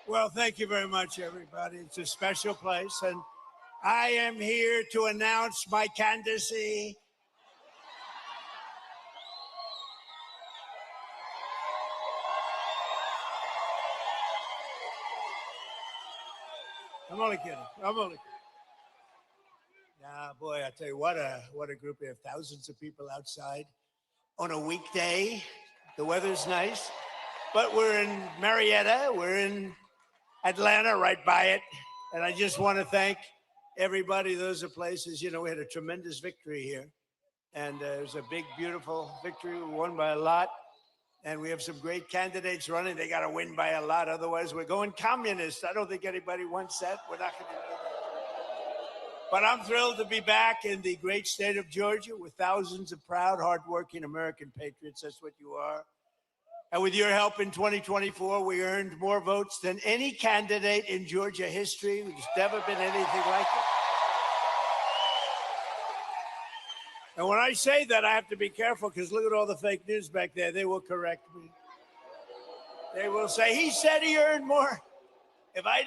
Well, thank you very much, everybody. It's a special place, and I am here to announce my candidacy. I'm only kidding. Nah, boy, I tell you what a group. We have thousands of people outside on a weekday. The weather's nice, but we're in Marietta. We're in Atlanta, right by it. And I just want to thank everybody. Those are places, we had a tremendous victory here. And it was a big, beautiful victory. We won by a lot. And we have some great candidates running. They got to win by a lot. Otherwise, we're going communist. I don't think anybody wants that. We're not going to do that. But I'm thrilled to be back in the great state of Georgia with thousands of proud, hardworking American patriots. That's what you are. And with your help in 2024, we earned more votes than any candidate in Georgia history. There's never been anything like it. And when I say that, I have to be careful because look at all the fake news back there. They will correct me. They will say, he said he earned more. If I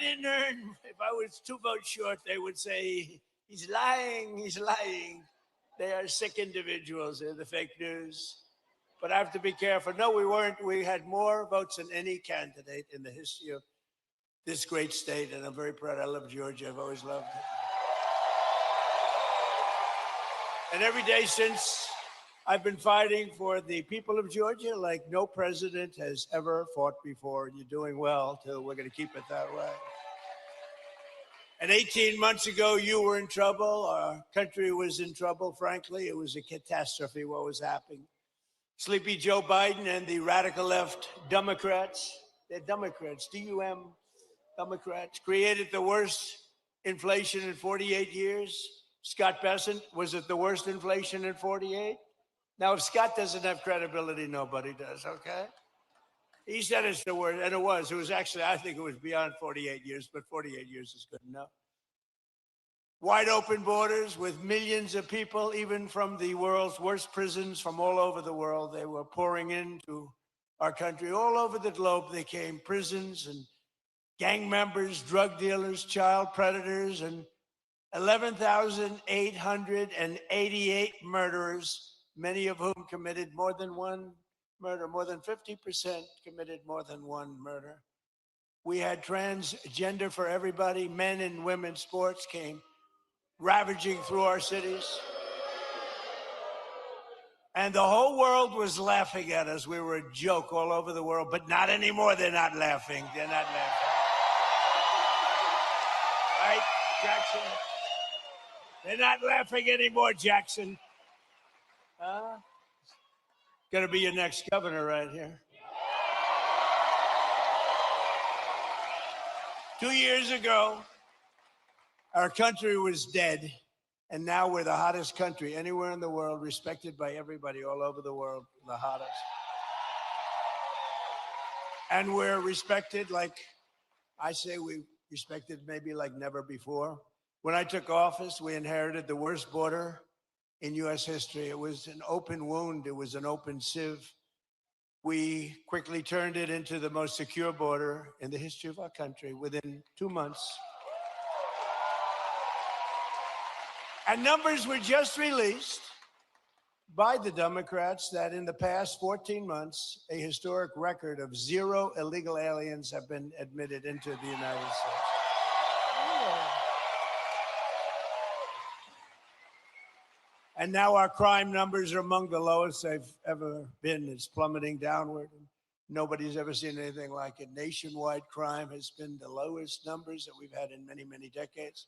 was 2 votes short, they would say, he's lying, he's lying. They are sick individuals. They're the fake news. But I have to be careful. No, we weren't. We had more votes than any candidate in the history of this great state. And I'm very proud. I love Georgia. I've always loved it. And every day since, I've been fighting for the people of Georgia like no president has ever fought before. And you're doing well, too. We're going to keep it that way. And 18 months ago, you were in trouble. Our country was in trouble, frankly. It was a catastrophe what was happening. Sleepy Joe Biden and the radical left Democrats, they're Democrats, D-U-M, Democrats, created the worst inflation in 48 years. Scott Bessent, was it the worst inflation in 48? Now, if Scott doesn't have credibility, nobody does, okay? He said it's the worst, and it was. It was actually, I think it was beyond 48 years, but 48 years is good enough. Wide open borders with millions of people, even from the world's worst prisons from all over the world. They were pouring into our country. All over the globe, they came. Prisons and gang members, drug dealers, child predators, and 11,888 murderers, many of whom committed more than one murder. More than 50% committed more than one murder. We had transgender for everybody. Men and women's sports came ravaging through our cities. And the whole world was laughing at us. We were a joke all over the world, but not anymore. They're not laughing. They're not laughing. Right, Jackson? They're not laughing anymore, Jackson. Gonna be your next governor right here. 2 years ago, our country was dead, and now we're the hottest country anywhere in the world, respected by everybody all over the world, the hottest. And we're respected like, I say we respected maybe like never before. When I took office, we inherited the worst border in U.S. history. It was an open wound. It was an open sieve. We quickly turned it into the most secure border in the history of our country within 2 months. And numbers were just released by the Democrats that in the past 14 months, a historic record of 0 illegal aliens have been admitted into the United States. And now our crime numbers are among the lowest they've ever been. It's plummeting downward. Nobody's ever seen anything like it. Nationwide crime has been the lowest numbers that we've had in many, many decades.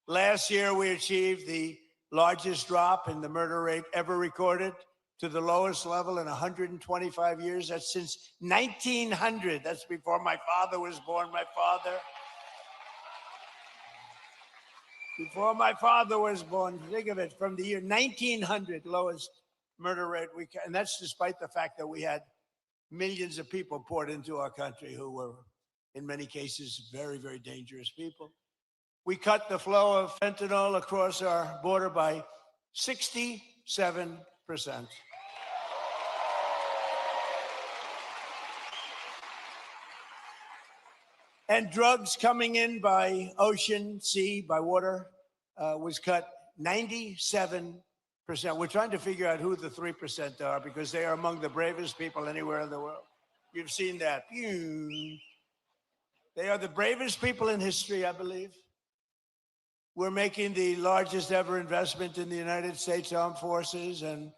Last year, we achieved the largest drop in the murder rate ever recorded to the lowest level in 125 years. That's since 1900. That's before my father was born. Before my father was born, think of it, from the year 1900, lowest murder rate and that's despite the fact that we had millions of people poured into our country who were, in many cases, very, very dangerous people. We cut the flow of fentanyl across our border by 67%. And drugs coming in by ocean, sea, by water was cut 97%. We're trying to figure out who the 3% are because they are among the bravest people anywhere in the world. You've seen that. They are the bravest people in history, I believe. We're making the largest ever investment in the United States Armed Forces, and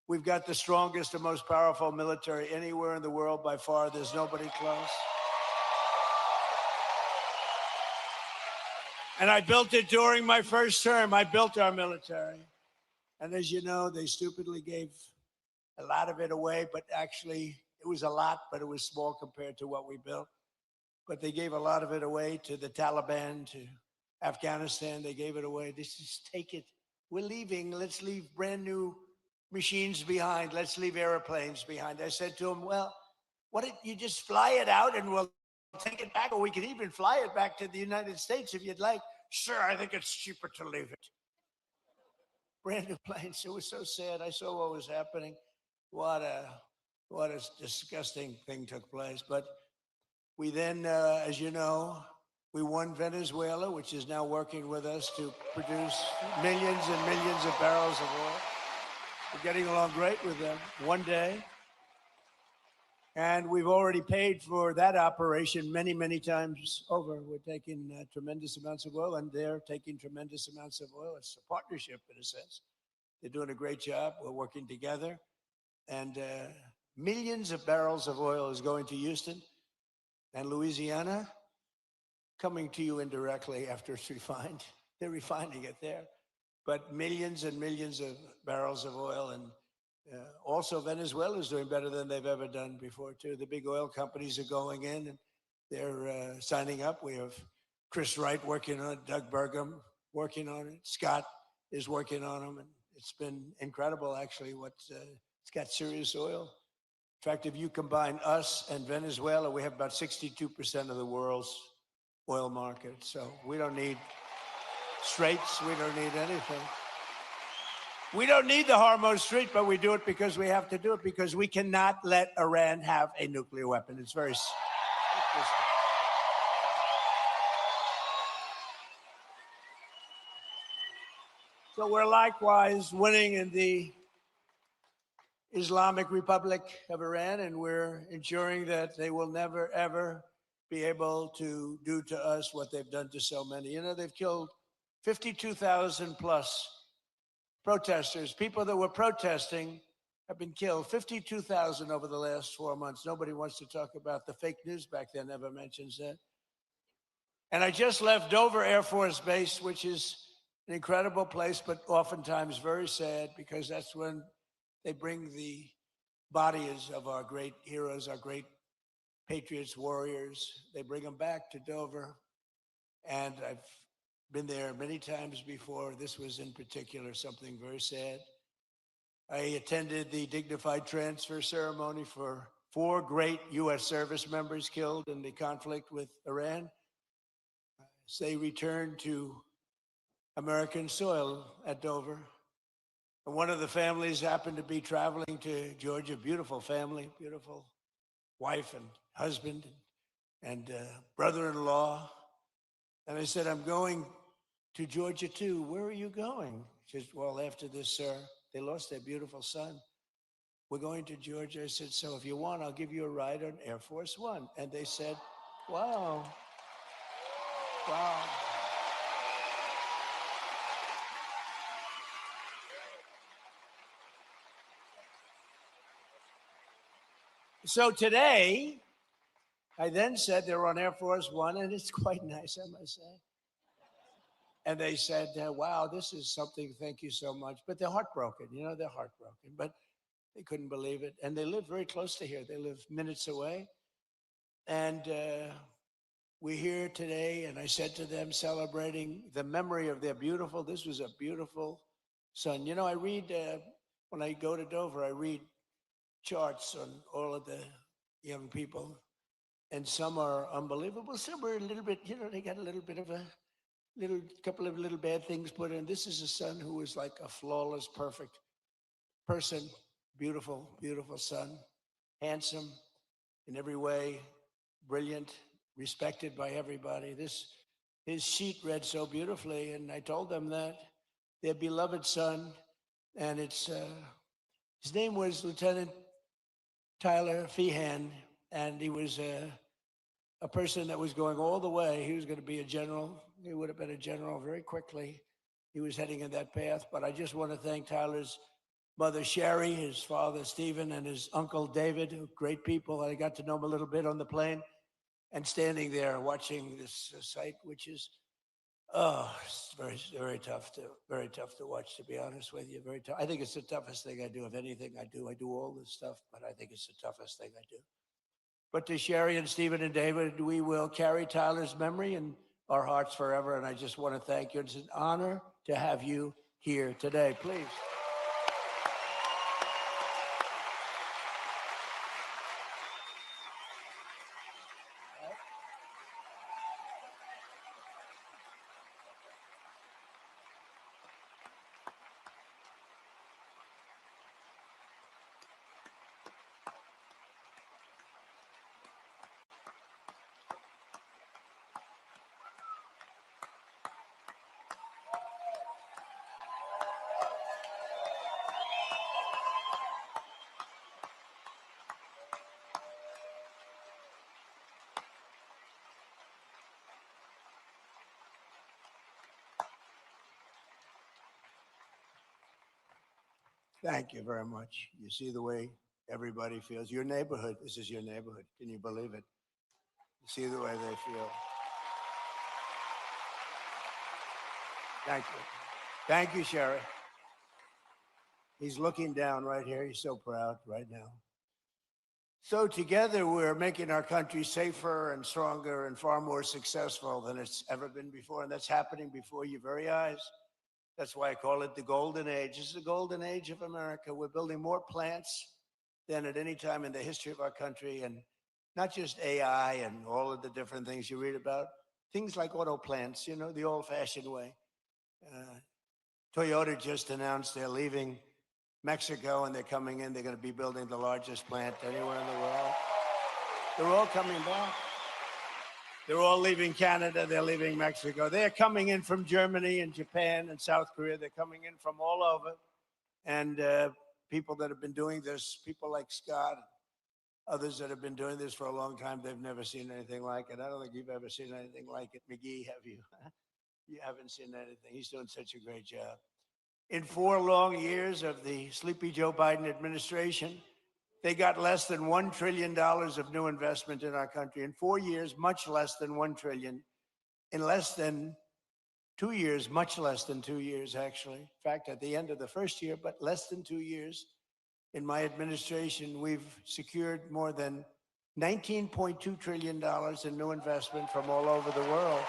we've got the strongest and most powerful military anywhere in the world by far. There's nobody close. And I built it during my first term. I built our military. And as you know, they stupidly gave a lot of it away, but actually it was a lot, but it was small compared to what we built. But they gave a lot of it away to the Taliban, to Afghanistan. They gave it away. They just take it. We're leaving. Let's leave brand new machines behind. Let's leave airplanes behind. I said to them, well, what if you just fly it out and we'll take it back, or we can even fly it back to the United States if you'd like. Sure, I think it's cheaper to leave it. Brand new planes. It was so sad. I saw what was happening. What a disgusting thing took place. But we then, as you know, we won Venezuela, which is now working with us to produce millions and millions of barrels of oil. We're getting along great with them. One day. And we've already paid for that operation many, many times over. We're taking tremendous amounts of oil, and they're taking tremendous amounts of oil. It's a partnership, in a sense. They're doing a great job. We're working together. And millions of barrels of oil is going to Houston and Louisiana, coming to you indirectly after it's refined. They're refining it there. But millions and millions of barrels of oil. And also, Venezuela is doing better than they've ever done before, too. The big oil companies are going in, and they're signing up. We have Chris Wright working on it, Doug Burgum working on it, Scott is working on them, and it's been incredible, actually. It's got serious oil. In fact, if you combine us and Venezuela, we have about 62% of the world's oil market. So we don't need straits. We don't need anything. We don't need the Hormuz Strait, but we do it because we have to do it, because we cannot let Iran have a nuclear weapon. It's very simple. So we're likewise winning in the Islamic Republic of Iran, and we're ensuring that they will never, ever be able to do to us what they've done to so many. You know, they've killed 52,000 plus protesters. People that were protesting have been killed. 52,000 over the last 4 months. Nobody wants to talk about the fake news back then, never mentions that. And I just left Dover Air Force Base, which is an incredible place, but oftentimes very sad, because that's when they bring the bodies of our great heroes, our great patriots, warriors. They bring them back to Dover. And I've been there many times before. This was in particular something very sad. I attended the dignified transfer ceremony for 4 great U.S. service members killed in the conflict with Iran. As they returned to American soil at Dover. And one of the families happened to be traveling to Georgia. Beautiful family, beautiful wife and husband and brother-in-law. And I said, I'm going to Georgia too. Where are you going? She said, well, after this, sir, they lost their beautiful son. We're going to Georgia. I said, so if you want, I'll give you a ride on Air Force One. And they said, wow, wow. So today, I then said they were on Air Force One, and it's quite nice, I must say. And they said, wow, this is something, thank you so much. But they're heartbroken, you know, they're heartbroken. But they couldn't believe it. And they live very close to here. They live minutes away. And we're here today, and I said to them, celebrating the memory of their beautiful, this was a beautiful son. You know, I read, when I go to Dover, I read charts on all of the young people, and some are unbelievable. Some are a little bit, you know, they got a little bit of a couple of little bad things put in. This is a son who was like a flawless, perfect person, beautiful, beautiful son, handsome in every way, brilliant, respected by everybody. His sheet read so beautifully, and I told them that their beloved son, and his name was Lieutenant Tyler Feehan, and he was a person that was going all the way. He was going to be a general. He would have been a general very quickly. He was heading in that path. But I just want to thank Tyler's mother, Sherry, his father, Stephen, and his uncle, David, great people. I got to know them a little bit on the plane, and standing there watching this sight, which is, it's very, very tough to watch, to be honest with you. Very tough. I think it's the toughest thing I do. If anything I do all this stuff, but I think it's the toughest thing I do. But to Sherry and Stephen and David, we will carry Tyler's memory in our hearts forever. And I just want to thank you. It's an honor to have you here today. Please. Thank you very much. You see the way everybody feels. Your neighborhood, this is your neighborhood. Can you believe it? You see the way they feel. Thank you. Thank you, Sherry. He's looking down right here. He's so proud right now. So together we're making our country safer and stronger and far more successful than it's ever been before. And that's happening before your very eyes. That's why I call it the golden age. This is the golden age of America. We're building more plants than at any time in the history of our country. And not just AI and all of the different things you read about, things like auto plants, you know, the old-fashioned way. Toyota just announced they're leaving Mexico and they're coming in. They're going to be building the largest plant anywhere in the world. They're all coming back. They're all leaving Canada. They're leaving Mexico. They're coming in from Germany and Japan and South Korea. They're coming in from all over. And people that have been doing this, people like Scott, others that have been doing this for a long time, they've never seen anything like it. I don't think you've ever seen anything like it. McGee, have you? You haven't seen anything. He's doing such a great job. In 4 long years of the sleepy Joe Biden administration, they got less than $1 trillion of new investment in our country. In 4 years, much less than $1 trillion. In less than 2 years, much less than 2 years, actually. In fact, at the end of the first year, but less than 2 years, in my administration, we've secured more than $19.2 trillion in new investment from all over the world.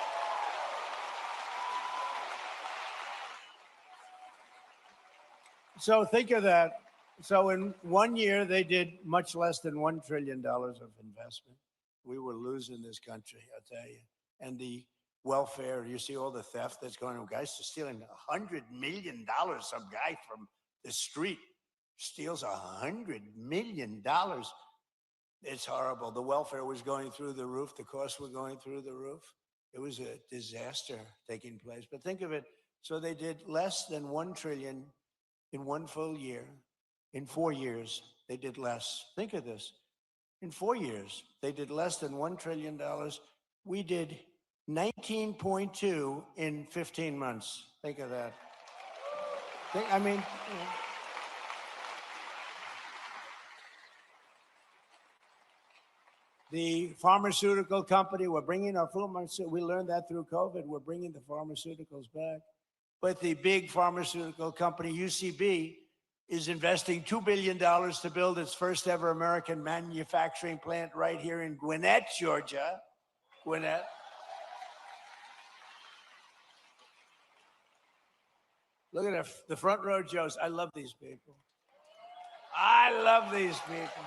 So think of that. So in 1 year, they did much less than $1 trillion of investment. We were losing this country, I'll tell you. And the welfare, you see all the theft that's going on. Guys are stealing $100 million. Some guy from the street steals $100 million. It's horrible. The welfare was going through the roof. The costs were going through the roof. It was a disaster taking place. But think of it. So they did less than $1 trillion in 1 full year. In 4 years, they did less. Think of this. In 4 years, they did less than $1 trillion. We did 19.2 in 15 months. Think of that. I mean, you know. The pharmaceutical company, we're bringing our we learned that through COVID, we're bringing the pharmaceuticals back. But the big pharmaceutical company, UCB, is investing $2 billion to build its first ever American manufacturing plant right here in Gwinnett, Georgia. Gwinnett. Look at the front row Joes. I love these people. I love these people.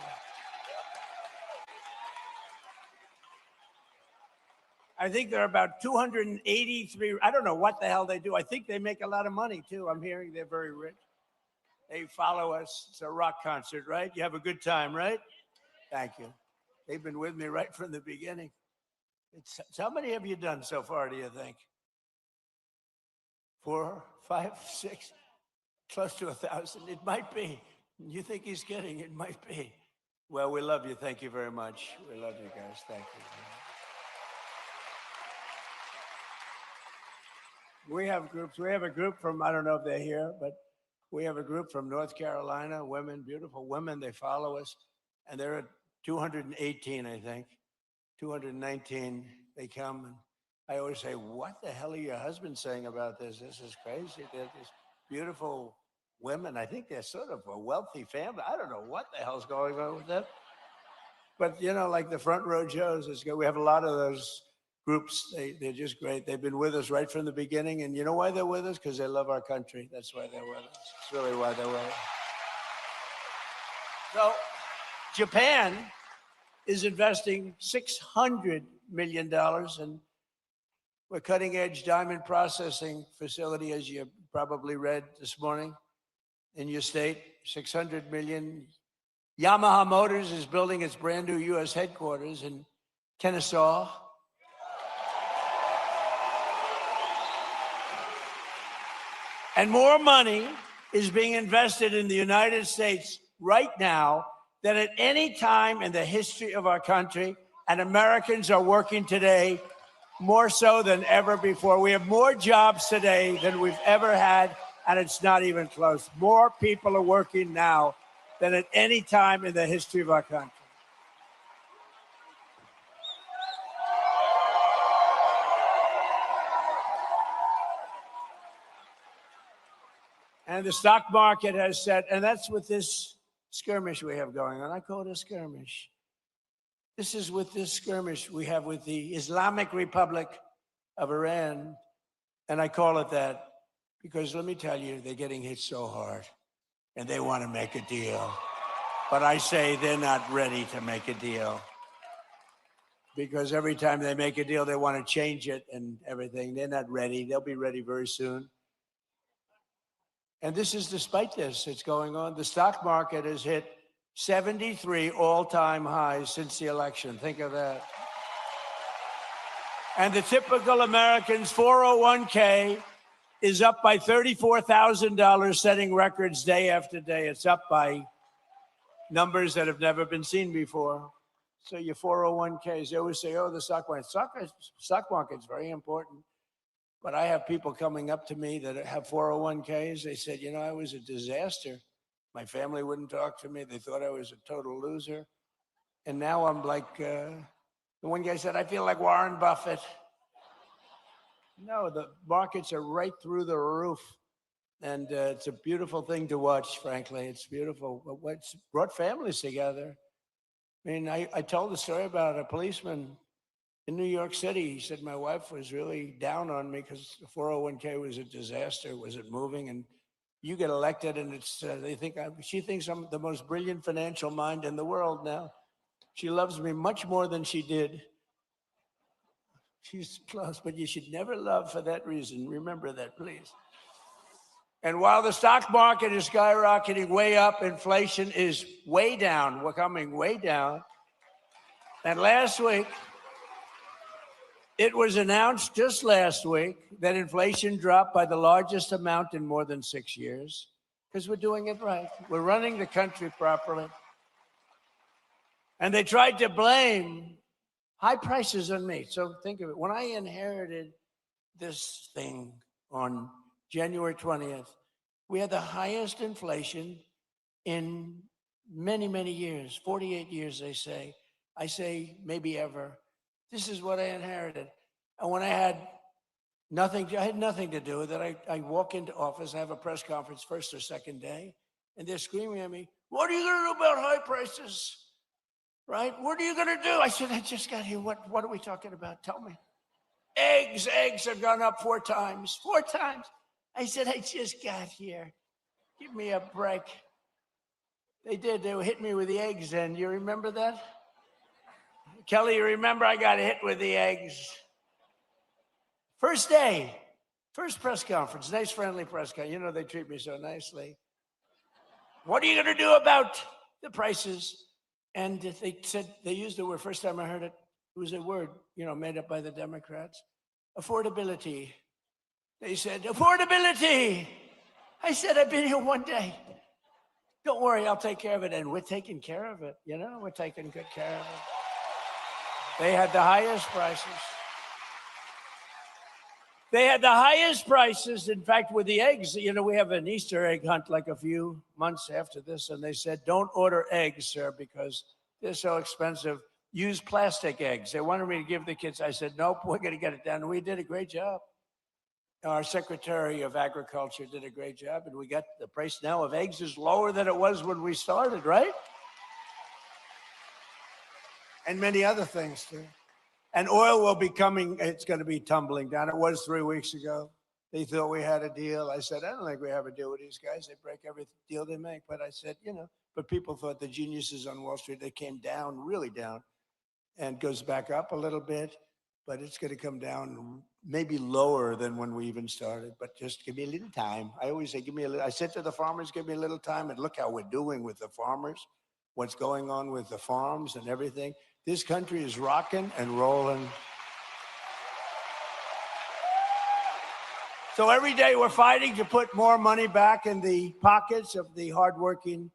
I think there are about 283. I don't know what the hell they do. I think they make a lot of money too. I'm hearing they're very rich. They follow us. It's a rock concert, right? You have a good time, right? Thank you. They've been with me right from the beginning. How many have you done so far, do you think? 4, 5, 6, close to 1,000? It might be. You think he's kidding? It might be. Well, we love you. Thank you very much. We love you guys. Thank you. We have groups. We have a group from, I don't know if they're here, but we have a group from North Carolina, women, beautiful women. They follow us, and they're at 218, I think. 219. They come, and I always say, what the hell are your husbands saying about this? This is crazy. They're these beautiful women. I think they're sort of a wealthy family. I don't know what the hell's going on with them. But, you know, like the Front Row Joes, it's good. We have a lot of those groups. They're just great. They've been with us right from the beginning. And you know why they're with us? Because they love our country. That's why they're with us. It's really why they're with us. So Japan is investing $600 million in a cutting-edge diamond processing facility, as you probably read this morning in your state. 600 million. Yamaha Motors is building its brand new U.S. headquarters in Kennesaw. And more money is being invested in the United States right now than at any time in the history of our country. And Americans are working today more so than ever before. We have more jobs today than we've ever had, and it's not even close. More people are working now than at any time in the history of our country. And the stock market has said, and that's with this skirmish we have going on. I call it a skirmish. This is with this skirmish we have with the Islamic Republic of Iran. And I call it that because let me tell you, they're getting hit so hard and they want to make a deal. But I say they're not ready to make a deal because every time they make a deal, they want to change it and everything. They're not ready. They'll be ready very soon. And this is despite this, it's going on. The stock market has hit 73 all-time highs since the election. Think of that. And the typical American's 401k is up by $34,000, setting records day after day. It's up by numbers that have never been seen before. So your 401ks, they always say, oh, the stock market's very important. But I have people coming up to me that have 401ks. They said, you know, I was a disaster. My family wouldn't talk to me. They thought I was a total loser. And now I'm like, the one guy said, I feel like Warren Buffett. No, the markets are right through the roof. And it's a beautiful thing to watch, frankly. It's beautiful. But what's brought families together. I mean, I told the story about a policeman in New York City. He said, my wife was really down on me because the 401k was a disaster. Was it moving? And you get elected and it's, she thinks I'm the most brilliant financial mind in the world now. She loves me much more than she did. She's close, but you should never love for that reason. Remember that, please. And while the stock market is skyrocketing way up, inflation is way down. We're coming way down. And last week, it was announced just last week that inflation dropped by the largest amount in more than 6 years because we're doing it right. We're running the country properly. And they tried to blame high prices on me. So think of it. When I inherited this thing on January 20th, we had the highest inflation in many, many years, 48 years, they say. I say maybe ever. This is what I inherited. And when I had nothing to do with it. I walk into office, I have a press conference first or second day, and they're screaming at me, what are you going to do about high prices? Right? What are you going to do? I said, I just got here. What are we talking about? Tell me. Eggs have gone up 4 times. 4 times. I said, I just got here. Give me a break. They did. They hit me with the eggs then. You remember that? Kelly, you remember I got hit with the eggs. First day, first press conference, nice friendly press conference. You know, they treat me so nicely. What are you going to do about the prices? And they said, they used the word, first time I heard it, It was a word, made up by the Democrats. Affordability. They said, affordability. I said, I've been here one day. Don't worry, I'll take care of it. And we're taking care of it. We're taking good care of it. They had the highest prices. They had the highest prices. In fact, with the eggs, we have an Easter egg hunt like a few months after this. And they said, don't order eggs, sir, because they're so expensive. Use plastic eggs. They wanted me to give the kids. I said, nope, we're going to get it done. And we did a great job. Our Secretary of Agriculture did a great job. And we got the price now of eggs is lower than it was when we started, right? And many other things, too. And oil will be coming. It's going to be tumbling down. It was 3 weeks ago. They thought we had a deal. I said, I don't think we have a deal with these guys. They break every deal they make. But I said, but people thought the geniuses on Wall Street, they came down, really down, and goes back up a little bit. But it's going to come down maybe lower than when we even started. But just give me a little time. I always say, I said to the farmers, give me a little time. And look how we're doing with the farmers, what's going on with the farms and everything. This country is rocking and rolling. So every day we're fighting to put more money back in the pockets of the hardworking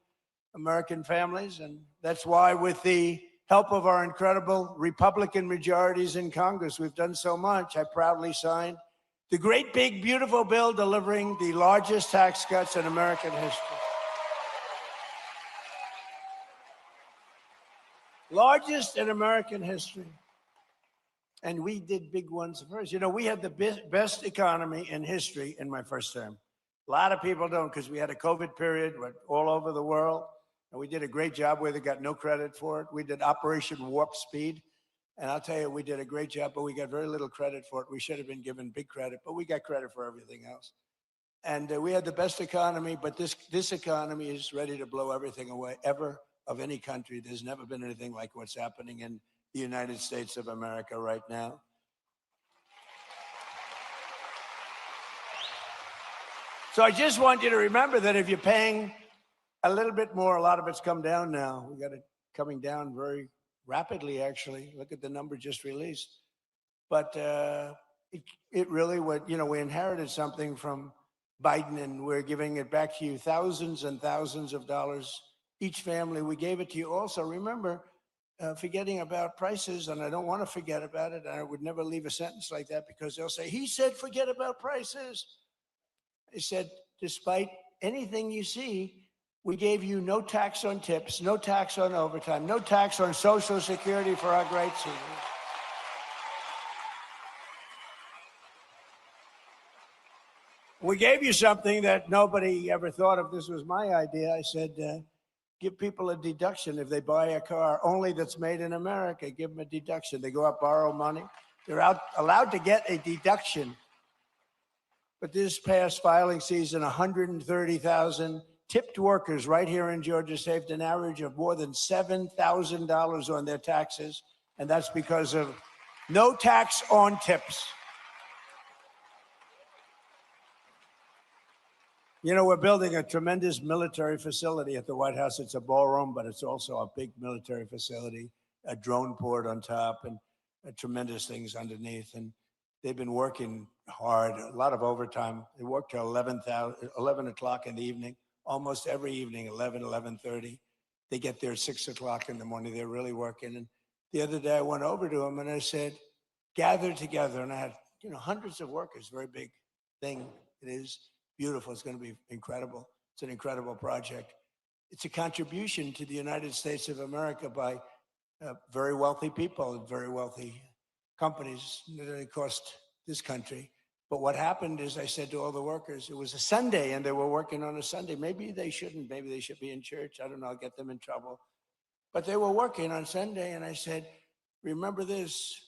American families. And that's why, with the help of our incredible Republican majorities in Congress, we've done so much. I proudly signed the great, big, beautiful bill delivering the largest tax cuts in American history. Largest in American history. And we did big ones first. We had the best economy in history in my first term. A lot of people don't, because we had a COVID period all over the world. And we did a great job where they got no credit for it. We did Operation Warp Speed. And I'll tell you, we did a great job, but we got very little credit for it. We should have been given big credit, but we got credit for everything else. And we had the best economy, but this economy is ready to blow everything away ever of any country. There's never been anything like what's happening in the United States of America right now. So I just want you to remember that if you're paying a little bit more, a lot of it's come down now. We got it coming down very rapidly, actually. Look at the number just released. But it really would, we inherited something from Biden, and we're giving it back to you, thousands and thousands of dollars each family. We gave it to you also. Remember, forgetting about prices, and I don't want to forget about it. I would never leave a sentence like that, because they'll say, he said forget about prices. I said, despite anything you see, we gave you no tax on tips, no tax on overtime, no tax on Social Security for our great seniors. We gave you something that nobody ever thought of. This was my idea. I said, give people a deduction if they buy a car only that's made in America. Give them a deduction. They go out, borrow money. They're allowed to get a deduction. But this past filing season, 130,000 tipped workers right here in Georgia saved an average of more than $7,000 on their taxes. And that's because of no tax on tips. We're building a tremendous military facility at the White House. It's a ballroom, but it's also a big military facility, a drone port on top, and tremendous things underneath. And they've been working hard, a lot of overtime. They work till 11 o'clock in the evening, almost every evening, 11:30. They get there at 6 o'clock in the morning. They're really working. And the other day I went over to them and I said, gather together. And I had, hundreds of workers, very big thing. It is beautiful. It's going to be incredible. It's an incredible project. It's a contribution to the United States of America by very wealthy people and very wealthy companies that cost this country. But what happened is, I said to all the workers, it was a Sunday and they were working on a Sunday. Maybe they shouldn't. Maybe they should be in church. I don't know. I'll get them in trouble. But they were working on Sunday. And I said, remember this,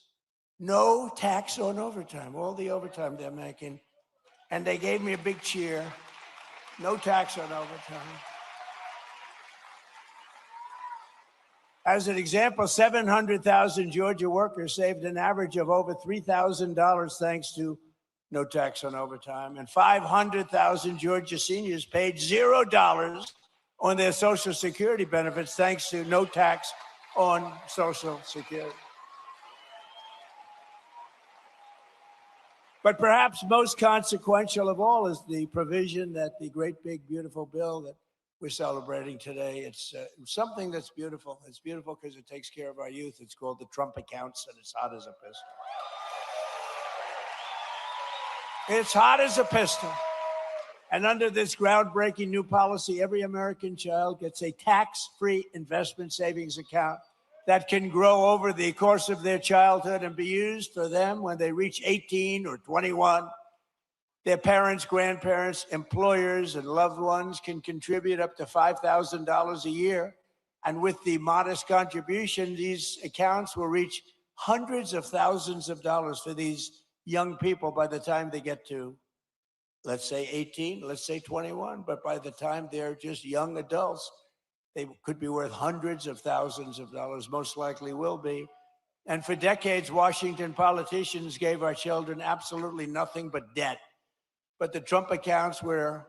no tax on overtime, all the overtime they're making. And they gave me a big cheer. No tax on overtime. As an example, 700,000 Georgia workers saved an average of over $3,000 thanks to no tax on overtime. And 500,000 Georgia seniors paid $0 on their Social Security benefits thanks to no tax on Social Security. But perhaps most consequential of all is the provision that the great, big, beautiful bill that we're celebrating today. It's something that's beautiful. It's beautiful because it takes care of our youth. It's called the Trump accounts, and it's hot as a pistol. It's hot as a pistol. And under this groundbreaking new policy, every American child gets a tax-free investment savings account that can grow over the course of their childhood and be used for them when they reach 18 or 21. Their parents, grandparents, employers, and loved ones can contribute up to $5,000 a year. And with the modest contribution, these accounts will reach hundreds of thousands of dollars for these young people by the time they get to, let's say 18, let's say 21. But by the time they're just young adults, they could be worth hundreds of thousands of dollars, most likely will be. And for decades, Washington politicians gave our children absolutely nothing but debt. But the Trump accounts, we're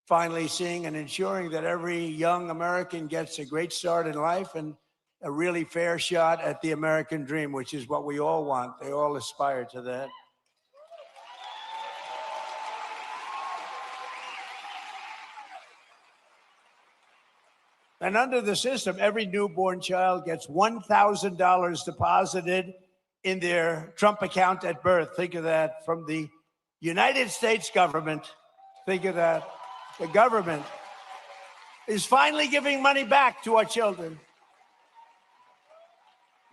finally seeing and ensuring that every young American gets a great start in life and a really fair shot at the American dream, which is what we all want. They all aspire to that. And under the system, every newborn child gets $1,000 deposited in their Trump account at birth. Think of that, from the United States government. Think of that. The government is finally giving money back to our children.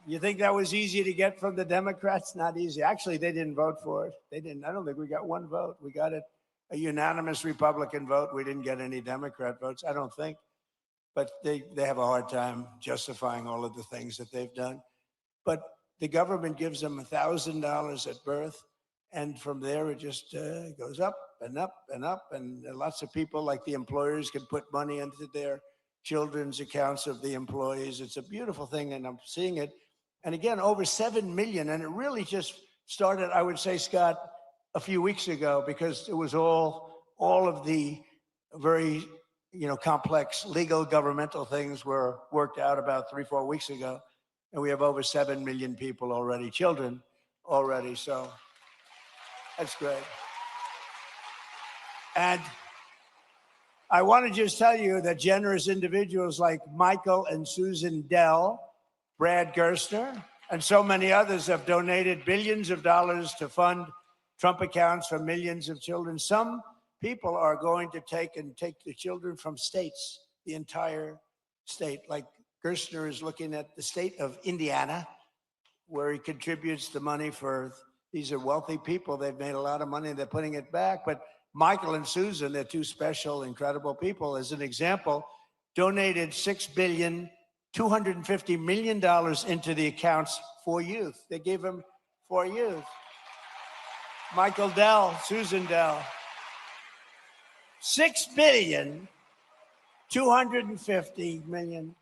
You think that was easy to get from the Democrats? Not easy. Actually, they didn't vote for it. They didn't. I don't think we got one vote. We got it, a unanimous Republican vote. We didn't get any Democrat votes, I don't think. But they have a hard time justifying all of the things that they've done. But the government gives them $1,000 at birth. And from there, it just goes up and up and up. And lots of people, like the employers, can put money into their children's accounts of the employees. It's a beautiful thing, and I'm seeing it. And again, over 7 million. And it really just started, I would say, Scott, a few weeks ago, because it was all of the very complex legal governmental things were worked out about 3-4 weeks ago. And we have over 7 million people already, children already. So that's great. And I want to just tell you that generous individuals like Michael and Susan Dell, Brad Gerstner, and so many others have donated billions of dollars to fund Trump accounts for millions of children. Some people are going to take the children from states, the entire state. Like Gerstner is looking at the state of Indiana, where he contributes the money for, these are wealthy people. They've made a lot of money. They're putting it back. But Michael and Susan, they're two special, incredible people. As an example, donated $6.25 billion into the accounts for youth. They gave them for youth. Michael Dell, Susan Dell. $6.25 billion.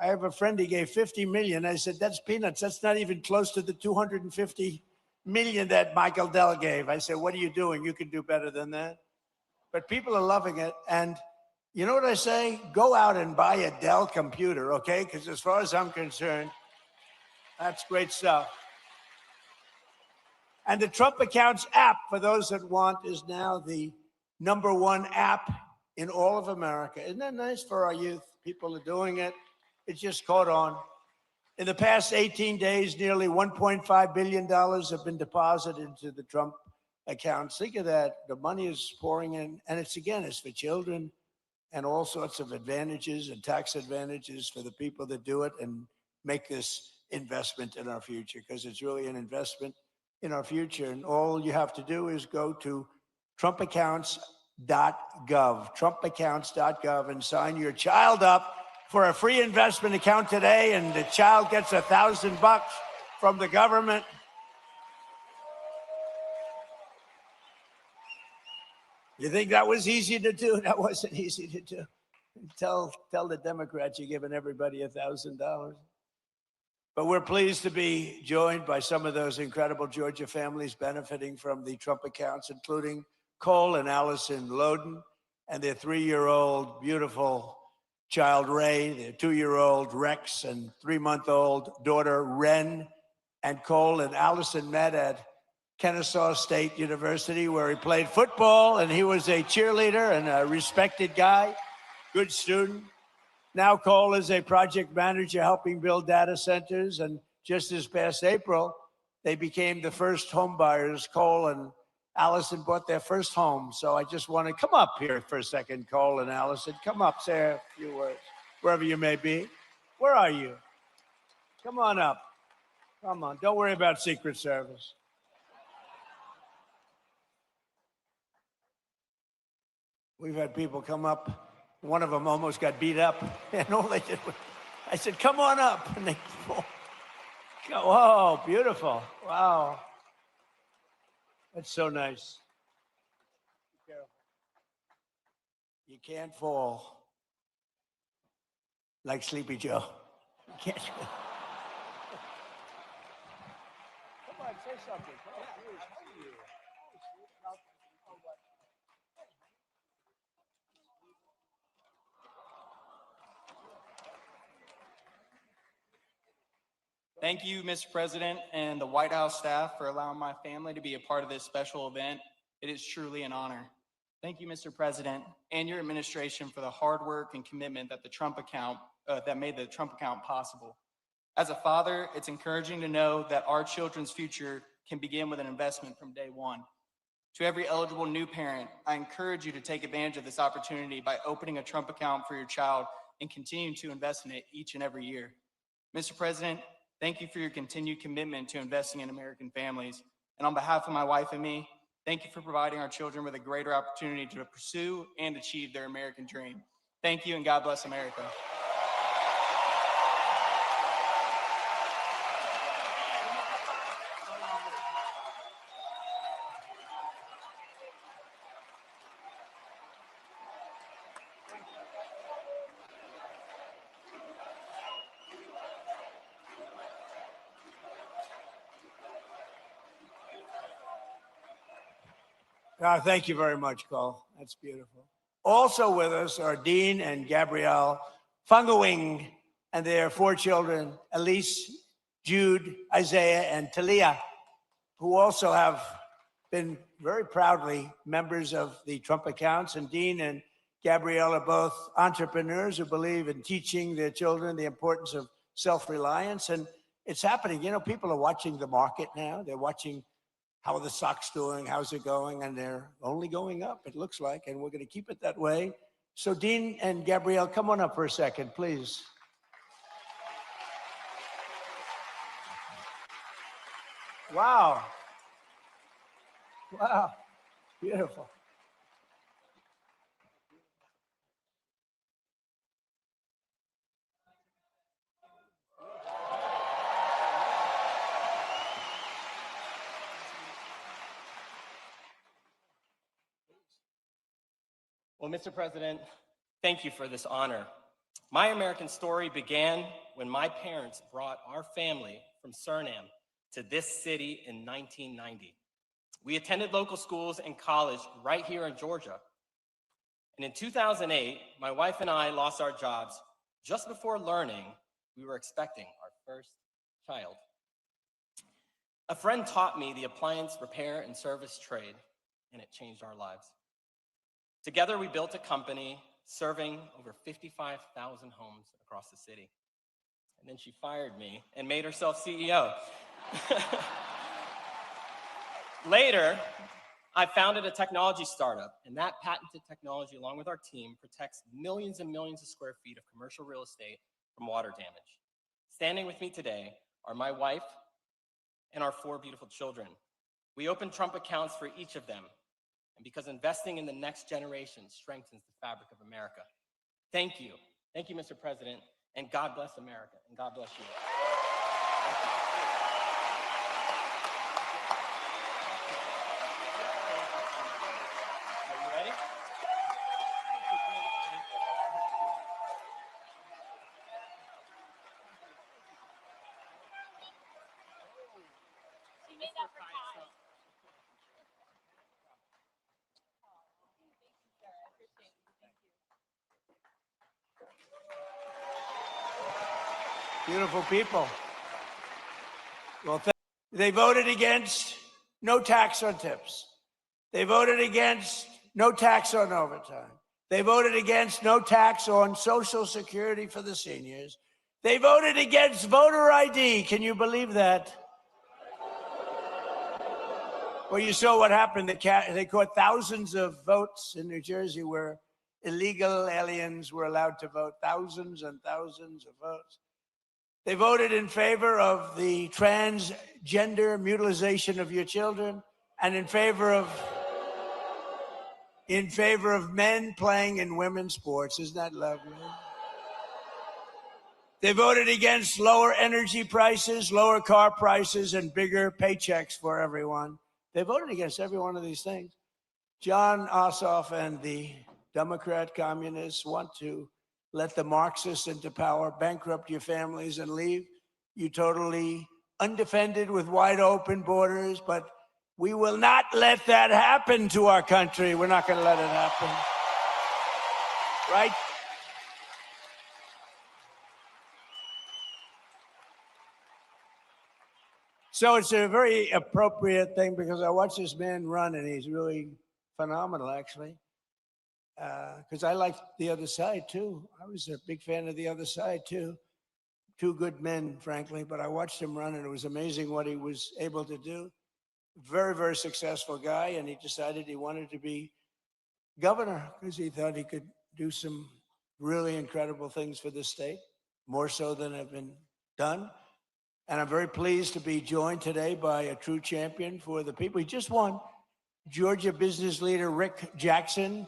I have a friend, he gave 50 million. I said, that's peanuts. That's not even close to the 250 million that Michael Dell gave. I said, what are you doing? You can do better than that. But people are loving it. And you know what I say? Go out and buy a Dell computer, okay? Because as far as I'm concerned, that's great stuff. And the Trump Accounts app, for those that want, is now the #1 app in all of America. Isn't that nice for our youth? People are doing it. It's just caught on. In the past 18 days, nearly $1.5 billion have been deposited into the Trump accounts. Think of that. The money is pouring in. And it's for children and all sorts of advantages and tax advantages for the people that do it and make this investment in our future, because it's really an investment in our future. And all you have to do is go to trumpaccounts.gov, trumpaccounts.gov, and sign your child up for a free investment account today, and the child gets $1,000 from the government. You think that was easy to do? That wasn't easy to do. Tell the Democrats you're giving everybody $1,000. But we're pleased to be joined by some of those incredible Georgia families benefiting from the Trump accounts, including Cole and Allison Loden and their 3-year-old beautiful child Ray, their 2-year-old Rex, and 3-month-old daughter Ren. And Cole and Allison met at Kennesaw State University, where he played football, and he was a cheerleader and a respected guy, good student. Now Cole is a project manager helping build data centers, and just this past April, they became the first home buyers. Cole and Allison bought their first home. So I just want to come up here for a second, Cole and Allison. Come up, say a few words, wherever you may be. Where are you? Come on up. Come on. Don't worry about Secret Service. We've had people come up. One of them almost got beat up, and all they did was, I said, come on up. And they, oh, beautiful. Wow. That's so nice. Be careful. You can't fall like Sleepy Joe. You can't. Come on, say something. Come on, please. How are you? Thank you, Mr. President, and the White House staff for allowing my family to be a part of this special event. It is truly an honor. Thank you, Mr. President, and your administration for the hard work and commitment that that made the Trump account possible. As a father, it's encouraging to know that our children's future can begin with an investment from day one. To every eligible new parent, I encourage you to take advantage of this opportunity by opening a Trump account for your child and continuing to invest in it each and every year. Mr. President, thank you for your continued commitment to investing in American families. And on behalf of my wife and me, thank you for providing our children with a greater opportunity to pursue and achieve their American dream. Thank you, and God bless America. Thank you very much, Cole. That's beautiful. Also with us are Dean and Gabrielle Fungawing and their 4 children, Elise, Jude, Isaiah, and Talia, who also have been very proudly members of the Trump accounts. And Dean and Gabrielle are both entrepreneurs who believe in teaching their children the importance of self-reliance. And it's happening. You know, people are watching the market now. They're watching how are the stocks doing, how's it going, and they're only going up, it looks like, and we're going to keep it that way. So Dean and Gabrielle, come on up for a second, please. Wow. Wow. Beautiful. Well, Mr. President, thank you for this honor. My American story began when my parents brought our family from Suriname to this city in 1990. We attended local schools and college right here in Georgia. And in 2008, my wife and I lost our jobs just before learning we were expecting our first child. A friend taught me the appliance repair and service trade, and it changed our lives. Together, we built a company serving over 55,000 homes across the city. And then she fired me and made herself CEO. Later, I founded a technology startup, and that patented technology, along with our team, protects millions and millions of square feet of commercial real estate from water damage. Standing with me today are my wife and our 4 beautiful children. We opened Trump accounts for each of them, and because investing in the next generation strengthens the fabric of America. Thank you. Thank you, Mr. President, and God bless America, and God bless you. Are you ready? She made that for Kai. Beautiful people. Well, they voted against no tax on tips. They voted against no tax on overtime. They voted against no tax on Social Security for the seniors. They voted against voter ID. Can you believe that? Well, you saw what happened. They caught thousands of votes in New Jersey where illegal aliens were allowed to vote, thousands and thousands of votes. They voted in favor of the transgender mutilization of your children and in favor of men playing in women's sports. Isn't that lovely? They voted against lower energy prices, lower car prices, and bigger paychecks for everyone. They voted against every one of these things. John Ossoff and the Democrat communists want to let the Marxists into power, bankrupt your families, and leave you totally undefended with wide open borders. But we will not let that happen to our country. We're not going to let it happen. Right? So it's a very appropriate thing because I watch this man run and he's really phenomenal, actually. Because I like the other side, too. I was a big fan of the other side, too. Two good men, frankly, but I watched him run and it was amazing what he was able to do. Very, very successful guy, and he decided he wanted to be governor because he thought he could do some really incredible things for the state, more so than have been done. And I'm very pleased to be joined today by a true champion for the people. He just won, Georgia business leader Rick Jackson,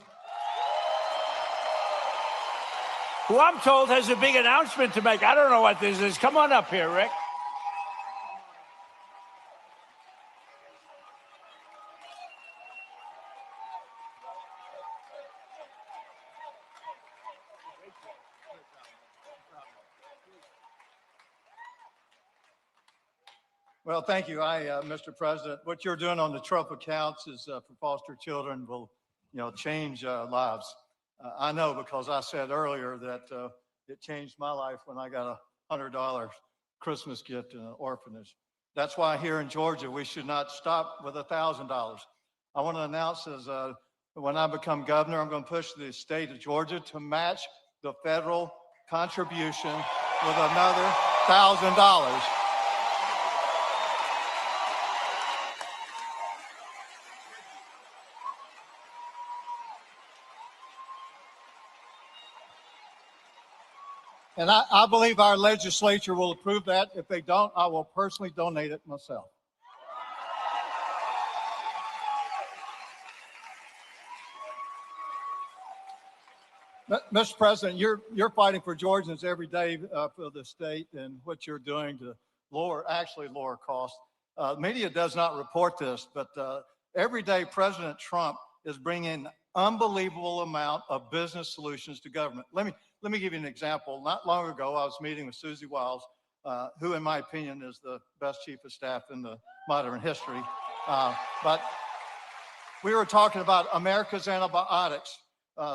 who I'm told has a big announcement to make. I don't know what this is. Come on up here, Rick. Well, thank you. Mr. President, what you're doing on the Trump accounts is for foster children will, change lives. I know because I said earlier that it changed my life when I got a $100 Christmas gift in an orphanage. That's why here in Georgia, we should not stop with $1,000. I want to announce when I become governor, I'm going to push the state of Georgia to match the federal contribution with another $1,000. And I believe our legislature will approve that. If they don't, I will personally donate it myself. Mr. President, you're fighting for Georgians every day for the state and what you're doing to lower costs. Media does not report this, but every day President Trump is bringing unbelievable amount of business solutions to government. Let me give you an example. Not long ago, I was meeting with Susie Wiles, who in my opinion is the best chief of staff in the modern history. But we were talking about America's antibiotics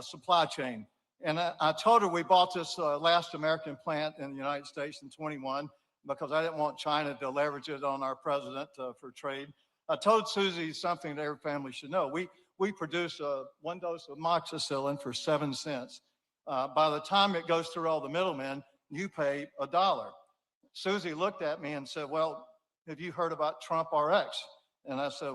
supply chain. And I told her we bought this last American plant in the United States in 21 because I didn't want China to leverage it on our president for trade. I told Susie something that every family should know. We produce one dose of amoxicillin for 7 cents. By the time it goes through all the middlemen, you pay $1. Susie looked at me and said, well, have you heard about Trump RX? And I said,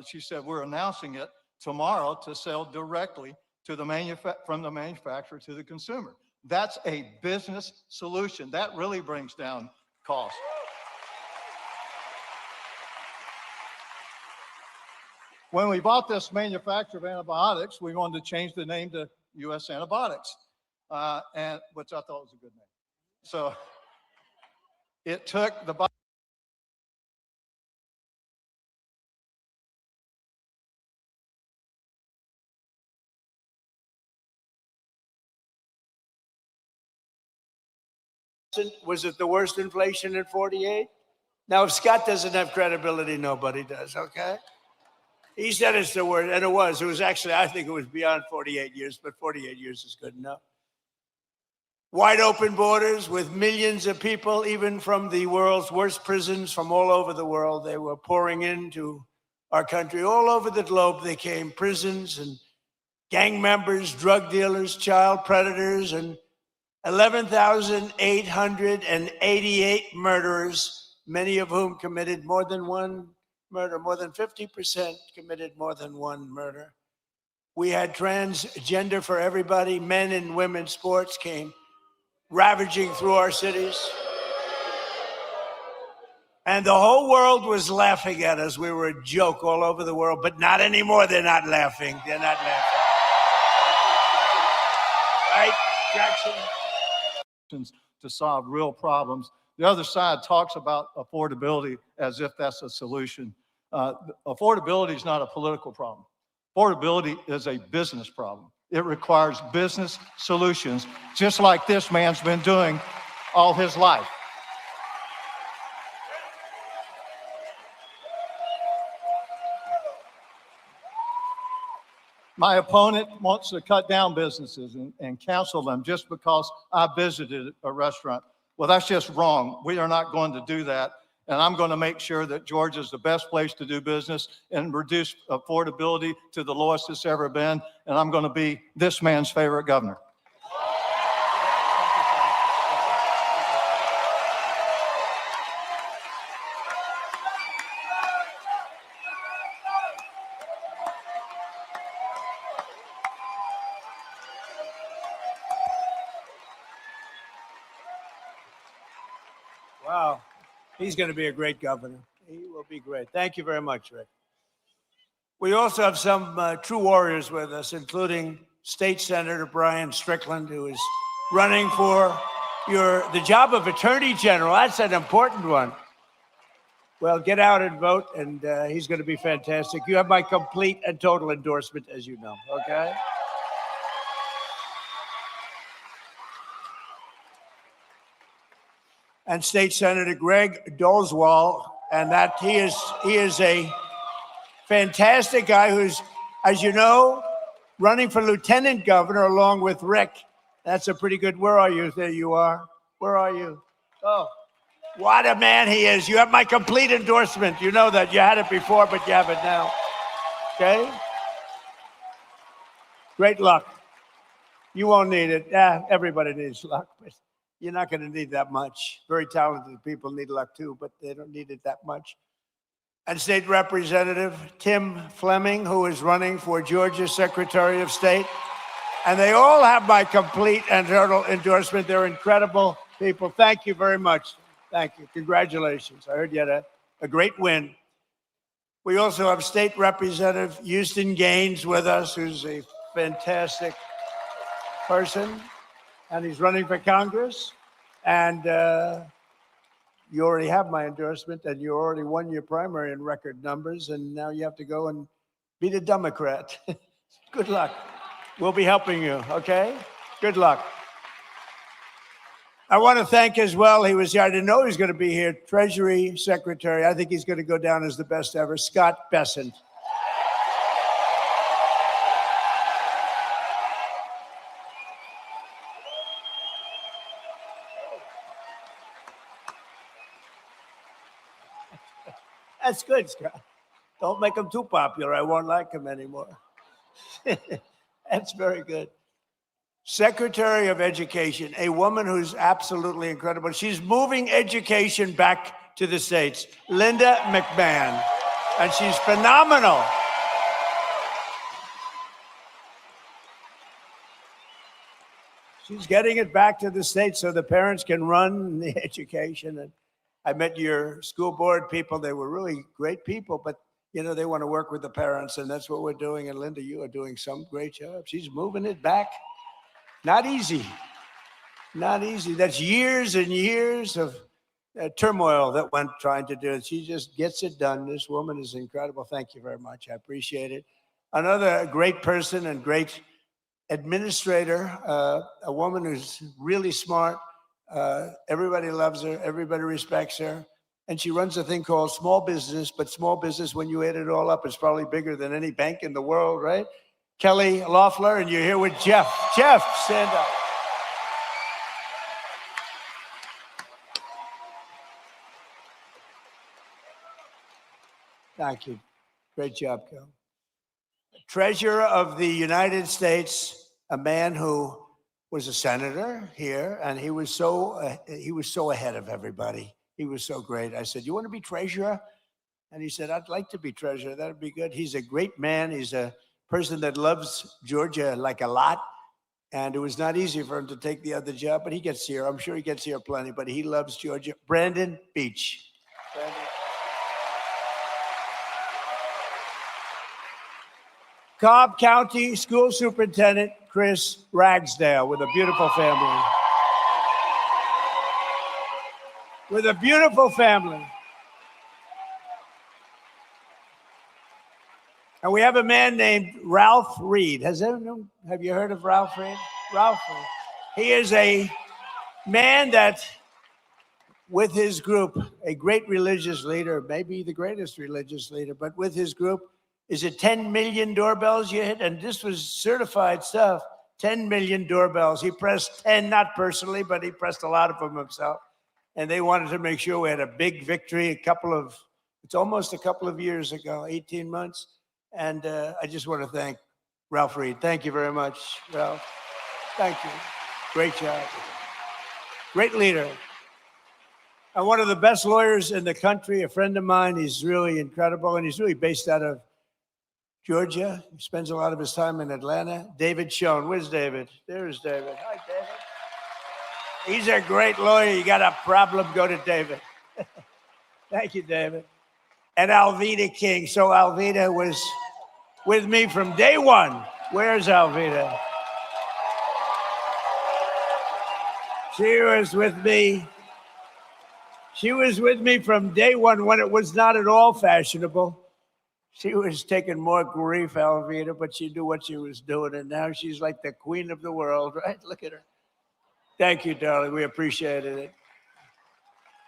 she said, we're announcing it tomorrow to sell directly to the from the manufacturer to the consumer. That's a business solution. That really brings down costs. When we bought this manufacturer of antibiotics, we wanted to change the name to U.S. Antibiotics, and which I thought was a good name. So it took the Was it the worst inflation in 48? Now, if Scott doesn't have credibility, nobody does, okay? He said it's the worst, and it was. It was actually, I think it was beyond 48 years, but 48 years is good enough. Wide open borders with millions of people, even from the world's worst prisons from all over the world. They were pouring into our country. All over the globe, they came, prisons and gang members, drug dealers, child predators, and 11,888 murderers, many of whom committed more than one murder. More than 50% committed more than one murder. We had transgender for everybody. Men and women's sports came ravaging through our cities. And the whole world was laughing at us. We were a joke all over the world, but not anymore. They're not laughing. They're not laughing. Right, Jackson? To solve real problems. The other side talks about affordability as if that's a solution. Affordability is not a political problem. Affordability is a business problem. It requires business solutions, just like this man's been doing all his life. My opponent wants to cut down businesses and cancel them just because I visited a restaurant. Well, that's just wrong. We are not going to do that. And I'm going to make sure that Georgia is the best place to do business and reduce affordability to the lowest it's ever been. And I'm going to be this man's favorite governor. Wow. He's going to be a great governor. He will be great. Thank you very much, Rick. We also have some true warriors with us, including State Senator Brian Strickland, who is running for the job of Attorney General. That's an important one. Well, get out and vote, and he's going to be fantastic. You have my complete and total endorsement, as you know, okay? And State Senator Greg Dolzwall, and that he is a fantastic guy who's, as you know, running for lieutenant governor along with Rick. That's a pretty good. Where are you? There you are. Where are you? Oh, what a man he is. You have my complete endorsement. You know that. You had it before, but you have it now. Okay? Great luck. You won't need it. Yeah, everybody needs luck, but you're not going to need that much. Very talented people need luck too, but they don't need it that much. And State Representative Tim Fleming, who is running for Georgia Secretary of State. And they all have my complete and total endorsement. They're incredible people. Thank you very much. Thank you. Congratulations. I heard you had a great win. We also have State Representative Houston Gaines with us, who's a fantastic person. And he's running for Congress. And you already have my endorsement, and you already won your primary in record numbers, and now you have to go and beat a Democrat. Good luck. We'll be helping you, okay? Good luck. I want to thank as well, he was here, I didn't know he was going to be here, Treasury Secretary, I think he's going to go down as the best ever, Scott Bessent. That's good, Scott. Don't make him too popular. I won't like him anymore. That's very good. Secretary of Education, a woman who's absolutely incredible. She's moving education back to the States, Linda McMahon, and she's phenomenal. She's getting it back to the States so the parents can run the education. And I met your school board people. They were really great people, but you know, they want to work with the parents, and that's what we're doing. And Linda, you are doing some great job. She's moving it back. Not easy. Not easy. That's years and years of turmoil that went trying to do it. She just gets it done. This woman is incredible. Thank you very much. I appreciate it. Another great person and great administrator, a woman who's really smart. Everybody loves her. Everybody respects her. And she runs a thing called small business, but small business, when you add it all up, is probably bigger than any bank in the world, right? Kelly Loeffler, and you're here with Jeff. Jeff, stand up. Thank you. Great job, Cal. Treasurer of the United States, a man who was a senator here, and he was so ahead of everybody. He was so great. I said, "You want to be treasurer?" And he said, "I'd like to be treasurer. That'd be good." He's a great man. He's a person that loves Georgia like a lot. And it was not easy for him to take the other job, but he gets here. I'm sure he gets here plenty, but he loves Georgia. Brandon Beach. Brandon. Cobb County School Superintendent Chris Ragsdale with a beautiful family. With a beautiful family. And we have a man named Ralph Reed. Have you heard of Ralph Reed? Ralph Reed. He is a man that, with his group, a great religious leader, maybe the greatest religious leader, but with his group, is it 10 million doorbells you hit? And this was certified stuff, 10 million doorbells. He pressed 10, not personally, but he pressed a lot of them himself. And they wanted to make sure we had a big victory it's almost a couple of years ago, 18 months. And I just want to thank Ralph Reed. Thank you very much, Ralph. Thank you. Great job. Great leader. And one of the best lawyers in the country, a friend of mine. He's really incredible, and he's really based out of Georgia. He spends a lot of his time in Atlanta. David Schoen. Where's David? There's David. Hi, David. He's a great lawyer. You got a problem, go to David. Thank you, David. And Alveda King. So Alveda was with me from day one. Where's Alveda? She was with me. She was with me from day one when it was not at all fashionable. She was taking more grief, Alveda, but she knew what she was doing. And now she's like the queen of the world, right? Look at her. Thank you, darling. We appreciated it.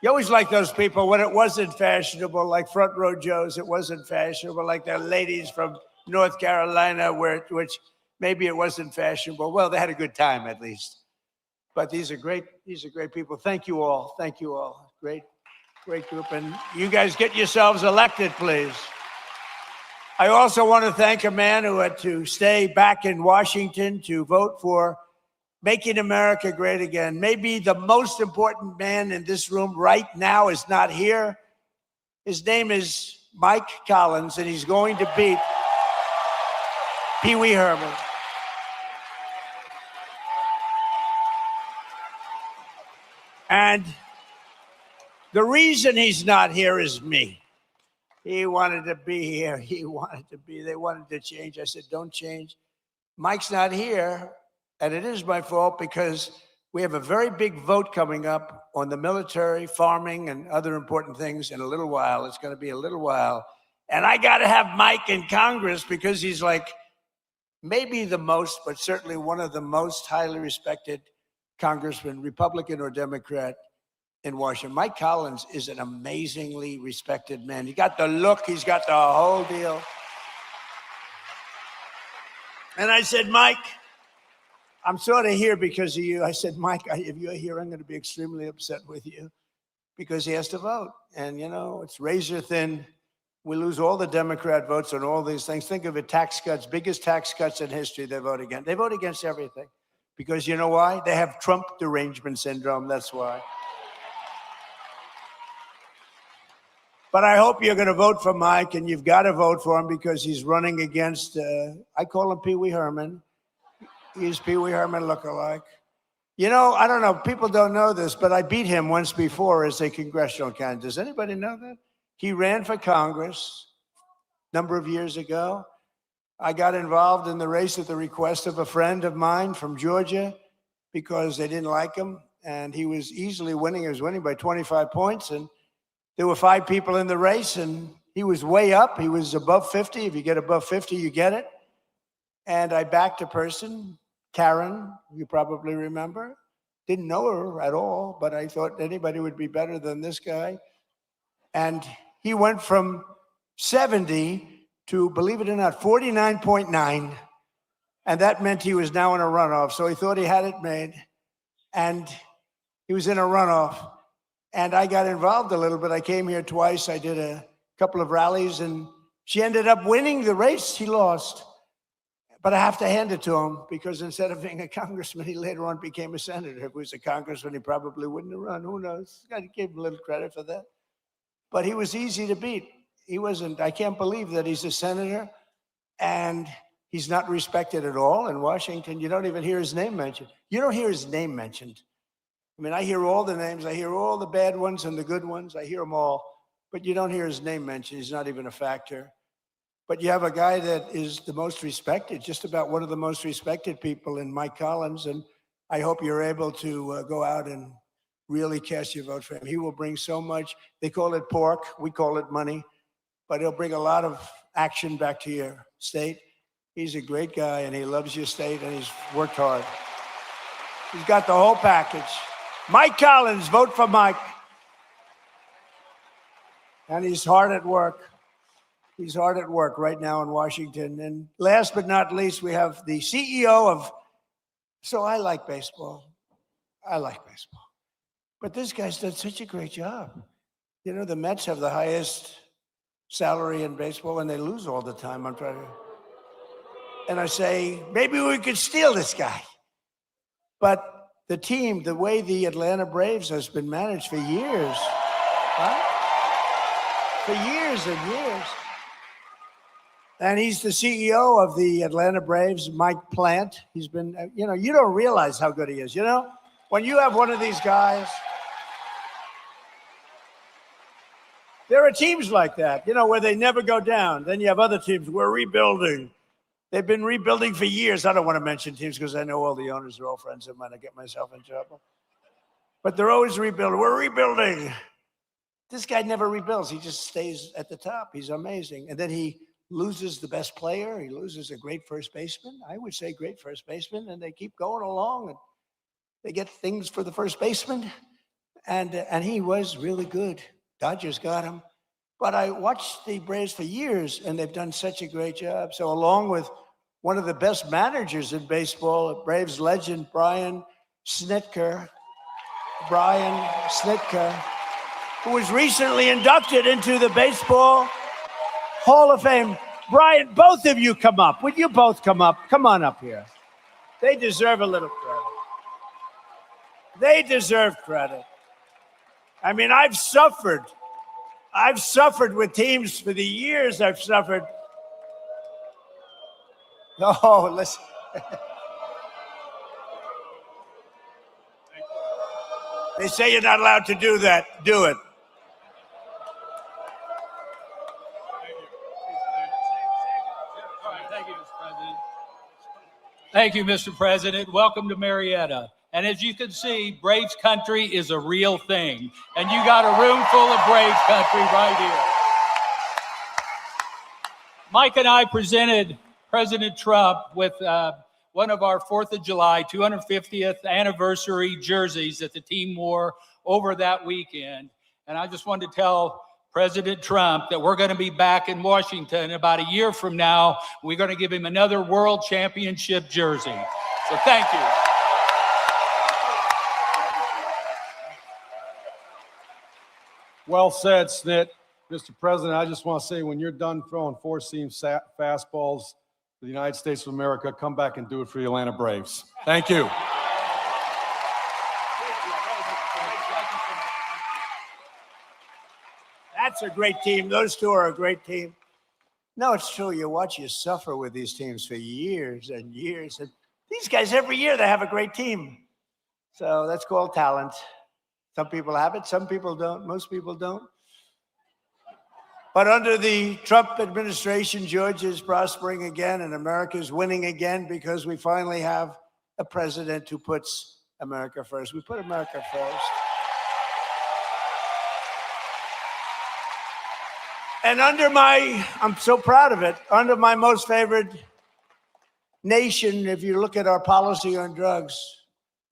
You always like those people when it wasn't fashionable, like Front Row Joe's. It wasn't fashionable, like the ladies from North Carolina, which maybe it wasn't fashionable. Well, they had a good time at least. But these are great people. Thank you all. Thank you all. Great group. And you guys get yourselves elected, please. I also want to thank a man who had to stay back in Washington to vote for Making America Great Again. Maybe the most important man in this room right now is not here. His name is Mike Collins, and he's going to beat Pee Wee Herman. And the reason he's not here is me. He wanted to be here. They wanted to change. I said, don't change. Mike's not here. And it is my fault because we have a very big vote coming up on the military, farming, and other important things in a little while. It's going to be a little while. And I got to have Mike in Congress because he's like maybe the most, but certainly one of the most highly respected congressmen, Republican or Democrat, in Washington. Mike Collins is an amazingly respected man. He got the look. He's got the whole deal. And I said, Mike, I'm sort of here because of you. I said, Mike, if you're here, I'm going to be extremely upset with you because he has to vote. And, you know, it's razor thin. We lose all the Democrat votes on all these things. Think of it, tax cuts, biggest tax cuts in history they vote against. They vote against everything because you know why? They have Trump derangement syndrome. That's why. But I hope you're going to vote for Mike, and you've got to vote for him because he's running against, I call him Pee Wee Herman. He's Pee Wee Herman lookalike. You know, I don't know, people don't know this, but I beat him once before as a congressional candidate. Does anybody know that? He ran for Congress a number of years ago. I got involved in the race at the request of a friend of mine from Georgia because they didn't like him, and he was easily winning. He was winning by 25 points, and there were 5 people in the race, and he was way up. He was above 50. If you get above 50, you get it. And I backed a person, Karen, you probably remember. Didn't know her at all, but I thought anybody would be better than this guy. And he went from 70 to, believe it or not, 49.9. And that meant he was now in a runoff. So he thought he had it made. And he was in a runoff. And I got involved a little bit. I came here twice. I did a couple of rallies in She ended up winning the race. He lost. But I have to hand it to him because instead of being a congressman, he later on became a senator. If he was a congressman, he probably wouldn't have run. Who knows? Got to give him a little credit for that. But he was easy to beat. He wasn't, I can't believe that he's a senator and he's not respected at all in Washington. You don't even hear his name mentioned. You don't hear his name mentioned. I mean, I hear all the names. I hear all the bad ones and the good ones. I hear them all. But you don't hear his name mentioned. He's not even a factor. But you have a guy that is the most respected, just about one of the most respected people in Mike Collins. And I hope you're able to go out and really cast your vote for him. He will bring so much. They call it pork. We call it money. But he'll bring a lot of action back to your state. He's a great guy, and he loves your state, and he's worked hard. He's got the whole package. Mike Collins, vote for Mike. And he's hard at work. He's hard at work right now in Washington. And last but not least, we have the CEO of, so I like baseball. I like baseball. But this guy's done such a great job. You know, the Mets have the highest salary in baseball and they lose all the time on Friday. And I say, maybe we could steal this guy. But the team, the way the Atlanta Braves has been managed for years, right? For years and years. And he's the CEO of the Atlanta Braves, Mike Plant. He's been, you know, you don't realize how good he is. You know, when you have one of these guys, there are teams like that, you know, where they never go down. Then you have other teams, we're rebuilding. They've been rebuilding for years. I don't want to mention teams because I know all the owners are all friends of mine. I get myself in trouble. But they're always rebuilding. We're rebuilding. This guy never rebuilds. He just stays at the top. He's amazing. And then he loses the best player. He loses a great first baseman. I would say great first baseman. And they keep going along. And they get things for the first baseman. And he was really good. Dodgers got him. But I watched the Braves for years, and they've done such a great job. So along with one of the best managers in baseball, Braves legend, Brian Snitker, who was recently inducted into the Baseball Hall of Fame. Brian, both of you come up. Would you both come up? Come on up here. They deserve a little credit. They deserve credit. I mean, I've suffered with teams for the years I've suffered. Oh, listen. They say you're not allowed to do that. Do it. Thank you, Mr. President. Welcome to Marietta. And as you can see, Braves country is a real thing. And you got a room full of Braves country right here. Mike and I presented President Trump with one of our 4th of July 250th anniversary jerseys that the team wore over that weekend. And I just wanted to tell President Trump that we're going to be back in Washington about a year from now. We're going to give him another World Championship jersey. So thank you. Well said, Snit. Mr. President, I just want to say when you're done throwing four-seam fastballs to the United States of America, come back and do it for the Atlanta Braves. Thank you. That's a great team. Those two are a great team. No, it's true. You watch you suffer with these teams for years and years. And these guys, every year, they have a great team. So that's called talent. Some people have it, some people don't, most people don't. But under the Trump administration, Georgia is prospering again and America is winning again because we finally have a president who puts America first. We put America first. And I'm so proud of it, under my most favored nation, if you look at our policy on drugs,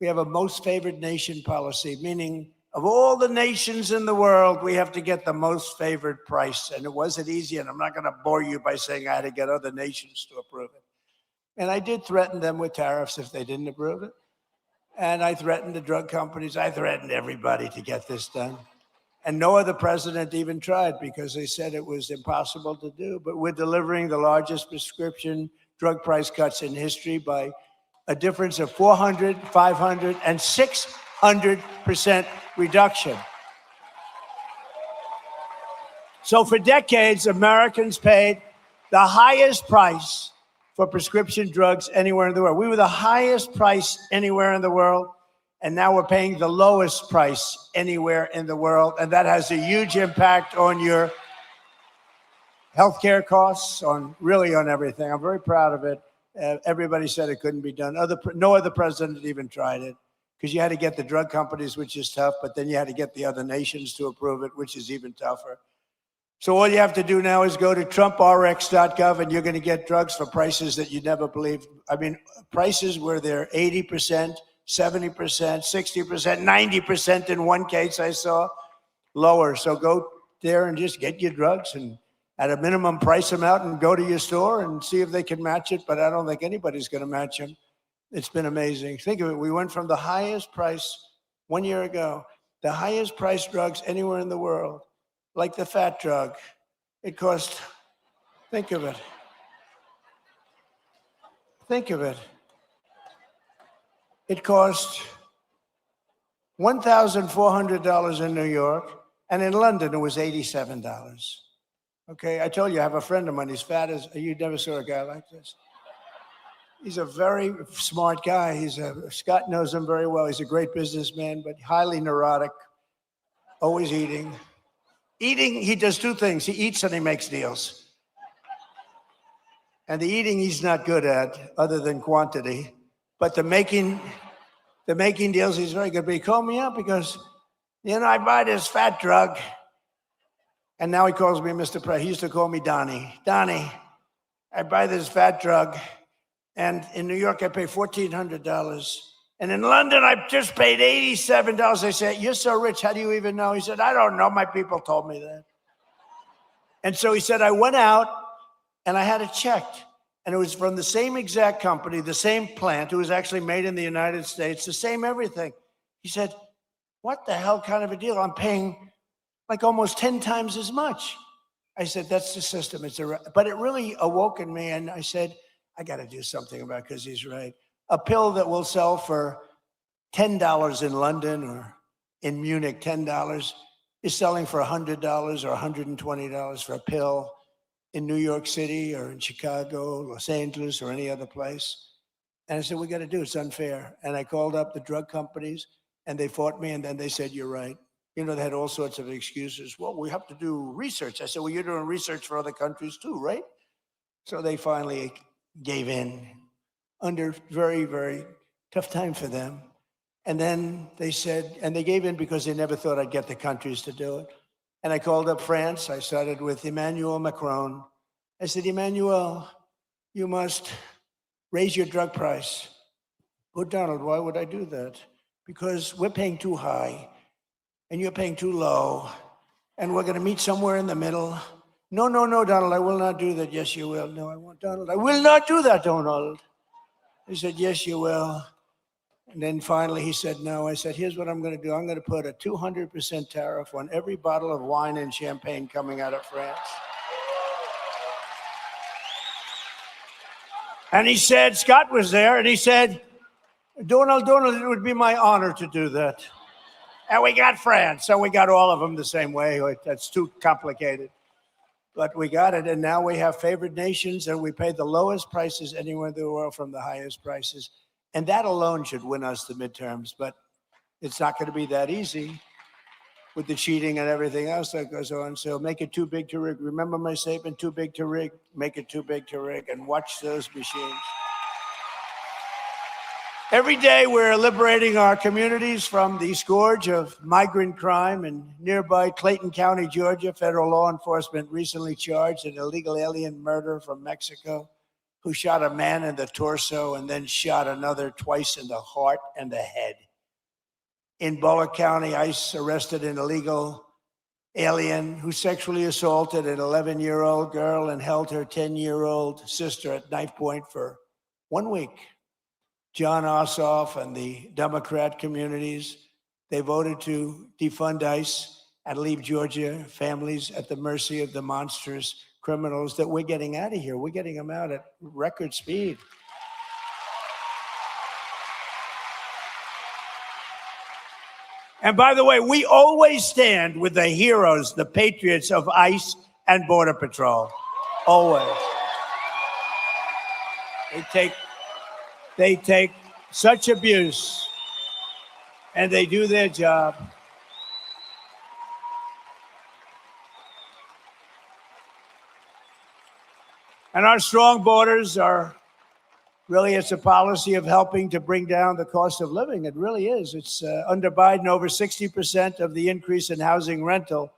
we have a most favored nation policy, meaning of all the nations in the world, we have to get the most favored price. And it wasn't easy, and I'm not going to bore you by saying I had to get other nations to approve it. And I did threaten them with tariffs if they didn't approve it. And I threatened the drug companies. I threatened everybody to get this done. And no other president even tried because they said it was impossible to do. But we're delivering the largest prescription drug price cuts in history by a difference of 400, 500, and 600% reduction. So for decades, Americans paid the highest price for prescription drugs anywhere in the world. We were the highest price anywhere in the world, and now we're paying the lowest price anywhere in the world. And that has a huge impact on your healthcare costs, on everything. I'm very proud of it. Everybody said it couldn't be done. No other president even tried it, because you had to get the drug companies, which is tough, but then you had to get the other nations to approve it, which is even tougher. So all you have to do now is go to trumprx.gov, and you're going to get drugs for prices that you never believed. I mean, prices where they're 80%, 70%, 60%, 90% in one case I saw, lower. So go there and just get your drugs, and at a minimum, price them out and go to your store and see if they can match it. But I don't think anybody's going to match them. It's been amazing. Think of it. We went from the highest price 1 year ago, the highest price drugs anywhere in the world, like the fat drug. It cost, think of it. Think of it. It cost $1,400 in New York, and in London it was $87. Okay, I told you I have a friend of mine. He's fat as, you never saw a guy like this. He's a very smart guy. Scott knows him very well. He's a great businessman, but highly neurotic, always eating. He does two things. He eats and he makes deals. And the eating he's not good at, other than quantity. But the making deals, he's very good. But he called me up because, I buy this fat drug. And now he calls me Mr. President. He used to call me Donnie. Donnie, I buy this fat drug. And in New York, I pay $1,400. And in London, I just paid $87. I said, you're so rich. How do you even know? He said, I don't know. My people told me that. And so he said, I went out and I had it checked. And it was from the same exact company, the same plant. It was actually made in the United States, the same everything. He said, what the hell kind of a deal? I'm paying like almost 10 times as much. I said, that's the system. But it really awoke in me. And I said, I got to do something about it, because he's right. A pill that will sell for $10 in London or in Munich, $10, is selling for $100 or $120 for a pill in New York City or in Chicago, Los Angeles, or any other place. And I said, we got to do it. It's unfair. And I called up the drug companies, and they fought me. And then they said, you're right. They had all sorts of excuses. Well, we have to do research. I said, well, you're doing research for other countries too, right? So they finally gave in under very, very tough time for them. And then they said, and they gave in because they never thought I'd get the countries to do it. And I called up France. I started with Emmanuel Macron. I said, Emmanuel, you must raise your drug price. Oh, Donald, why would I do that? Because we're paying too high and you're paying too low, and we're going to meet somewhere in the middle. No, Donald, I will not do that. Yes, you will. No, I won't, Donald. I will not do that, Donald. He said, yes, you will. And then finally he said, no. I said, here's what I'm going to do. I'm going to put a 200% tariff on every bottle of wine and champagne coming out of France. And he said, Scott was there, and he said, Donald, it would be my honor to do that. And we got France, so we got all of them the same way. That's too complicated. But we got it, and now we have favored nations, and we pay the lowest prices anywhere in the world from the highest prices. And that alone should win us the midterms, but it's not going to be that easy with the cheating and everything else that goes on. So make it too big to rig. Remember my statement, too big to rig, make it too big to rig, and watch those machines. Every day we're liberating our communities from the scourge of migrant crime. In nearby Clayton County, Georgia, federal law enforcement recently charged an illegal alien murderer from Mexico who shot a man in the torso and then shot another twice in the heart and the head. In Bullock County, ICE arrested an illegal alien who sexually assaulted an 11-year-old girl and held her 10-year-old sister at knife point for 1 week. John Ossoff and the Democrat communities, they voted to defund ICE and leave Georgia families at the mercy of the monstrous criminals that we're getting out of here. We're getting them out at record speed. And by the way, we always stand with the heroes, the patriots of ICE and Border Patrol. Always. They take such abuse, and they do their job. And our strong borders are really, it's a policy of helping to bring down the cost of living. It really is. It's under Biden, over 60% of the increase in housing rental.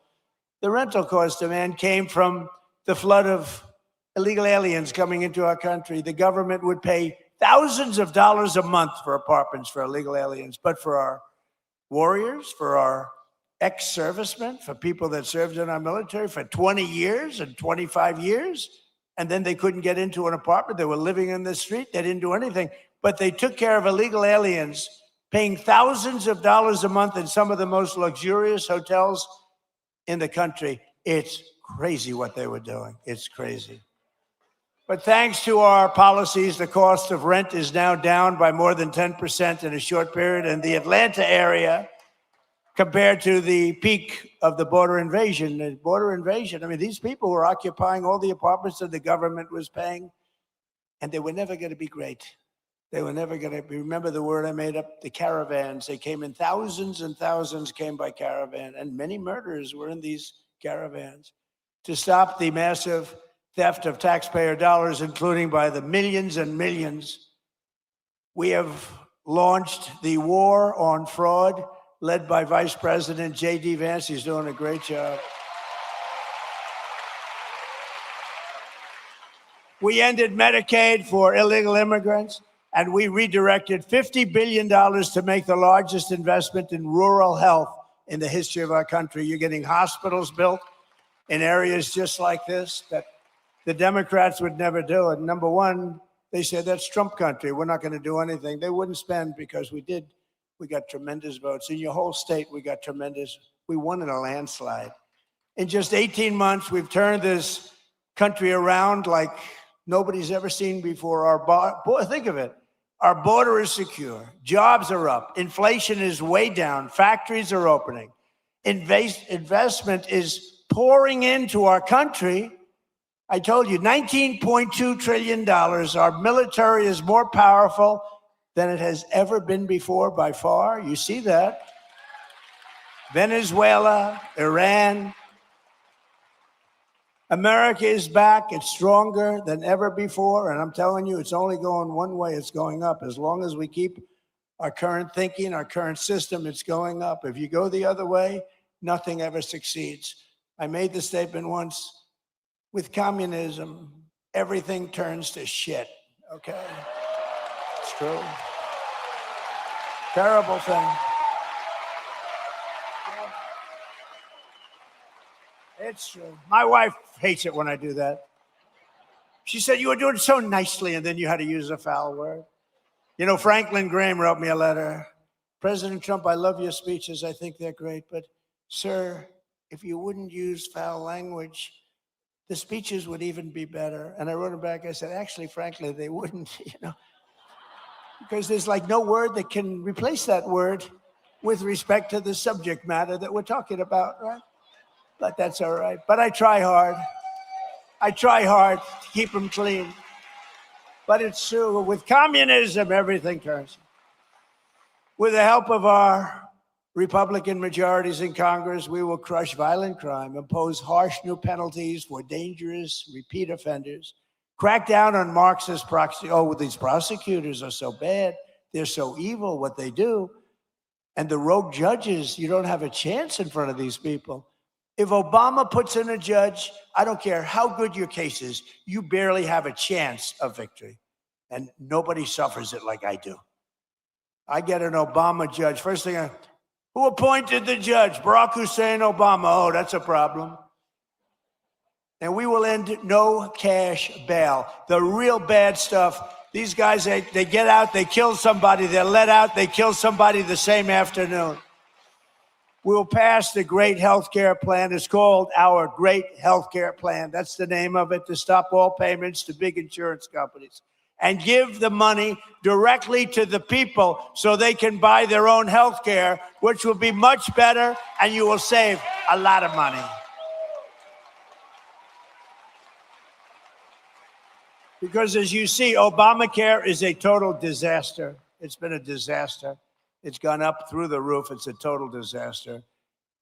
The rental cost demand came from the flood of illegal aliens coming into our country. The government would pay thousands of dollars a month for apartments for illegal aliens. But for our warriors, for our ex-servicemen, for people that served in our military for 20 years and 25 years, and then they couldn't get into an apartment. They were living in the street. They didn't do anything. But they took care of illegal aliens, paying thousands of dollars a month in some of the most luxurious hotels in the country. It's crazy what they were doing. It's crazy. But thanks to our policies, the cost of rent is now down by more than 10% in a short period in the Atlanta area compared to the peak of the border invasion. The border invasion, I mean, these people were occupying all the apartments that the government was paying, and they were never going to be great. They were never going to be, remember the word I made up, the caravans. They came in thousands and thousands came by caravan, and many murders were in these caravans. To stop the massive theft of taxpayer dollars, including by the millions and millions, we have launched the war on fraud, led by Vice President J.D. Vance. He's doing a great job. We ended Medicaid for illegal immigrants, and we redirected $50 billion to make the largest investment in rural health in the history of our country. You're getting hospitals built in areas just like this that the Democrats would never do. And number one, they said that's Trump country. We're not going to do anything. They wouldn't spend because we did. We got tremendous votes. In your whole state, we got tremendous. We won in a landslide. In just 18 months, we've turned this country around like nobody's ever seen before. Think of it. Our border is secure. Jobs are up. Inflation is way down. Factories are opening. Investment is pouring into our country. I told you, $19.2 trillion. Our military is more powerful than it has ever been before by far. You see that. Venezuela, Iran. America is back. It's stronger than ever before. And I'm telling you, it's only going one way. It's going up. As long as we keep our current thinking, our current system, it's going up. If you go the other way, nothing ever succeeds. I made the statement once, with communism, everything turns to shit, okay? It's true. Terrible thing. It's true. My wife hates it when I do that. She said, you were doing so nicely, and then you had to use a foul word. You know, Franklin Graham wrote me a letter. President Trump, I love your speeches. I think they're great. But, sir, if you wouldn't use foul language, the speeches would even be better. And I wrote him back. I said, actually, frankly, they wouldn't, because there's like no word that can replace that word with respect to the subject matter that we're talking about, right? But that's all right. But I try hard. I try hard to keep them clean. But it's true. With communism, everything turns. With the help of our Republican majorities in Congress, we will crush violent crime, impose harsh new penalties for dangerous repeat offenders, crack down on Marxist proxy. Oh, these prosecutors are so bad. They're so evil, what they do. And the rogue judges, you don't have a chance in front of these people. If Obama puts in a judge, I don't care how good your case is, you barely have a chance of victory. And nobody suffers it like I do. I get an Obama judge. First thing, who appointed the judge? Barack Hussein Obama. Oh, that's a problem. And we will end no cash bail. The real bad stuff, these guys, they get out, they kill somebody, they're let out, they kill somebody the same afternoon. We will pass the Great Healthcare Plan. It's called our Great Healthcare Plan. That's the name of it, to stop all payments to big insurance companies and give the money directly to the people so they can buy their own health care, which will be much better, and you will save a lot of money. Because as you see, Obamacare is a total disaster. It's been a disaster. It's gone up through the roof. It's a total disaster.